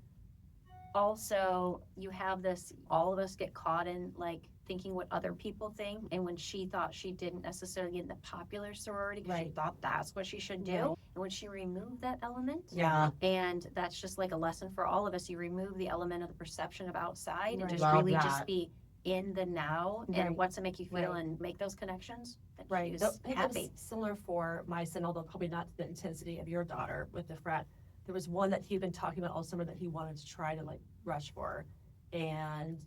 also you have this, all of us get caught in like thinking what other people think. And when she thought she didn't necessarily get in the popular sorority, 'cause she Right. thought that's what she should do. Right. And when she removed that element, Yeah. and that's just like a lesson for all of us. You remove the element of the perception of outside and Right. just Love really that. just be in the now Right. and what's it make you feel Right. and make those connections. Then Right. she's I think it was happy. similar for my son, although probably not to the intensity of your daughter with the frat. There was one that he'd been talking about all summer that he wanted to try to like rush for. And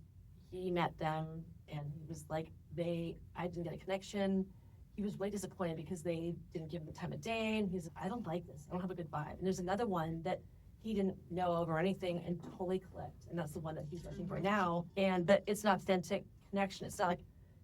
he met them and he was like, I didn't get a connection. he was really disappointed because they didn't give him the time of day, and he's like, I don't like this. I don't have a good vibe. And there's another one that he didn't know of or anything and totally clicked, and that's the one that he's looking for now. But it's an authentic connection. It's not like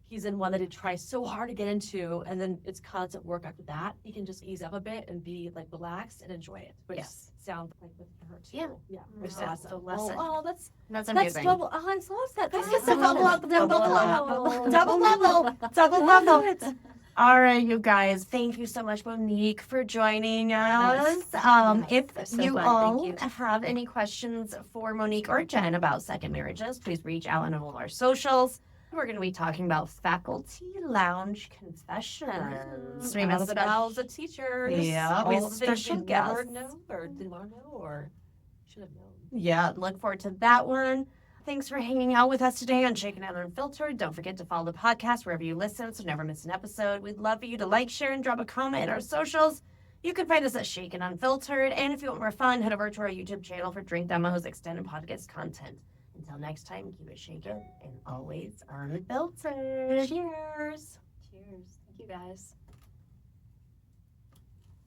he's in one that he tries so hard to get into, and then it's constant work after that. He can just ease up a bit and be like relaxed and enjoy it, which Yes. sounds like with her too. Yeah. Yeah, which is That's awesome. the lesson. Oh, that's That's amazing. double. Oh, I love that. That's just a Double double up, up, double double Double level. Double level. All right, you guys. Thank you so much, Monique, for joining us. If That's so you fun. all Thank you. have any questions for Monique or Jen about second marriages, please reach out on all of our socials. We're going to be talking about faculty lounge confessions. We have All a the special- bells of teachers. Yeah, we all have the things special you never guests. know or didn't want to know or should have known. Yeah, look forward to that one. Thanks for hanging out with us today on Shaken Out Unfiltered. Don't forget to follow the podcast wherever you listen so never miss an episode. We'd love for you to like, share, and drop a comment in our socials. You can find us at Shaken Unfiltered. And if you want more fun, head over to our YouTube channel for drink demos, extended podcast content. Until next time, keep it shaken and always unfiltered. Cheers. Cheers. Thank you guys.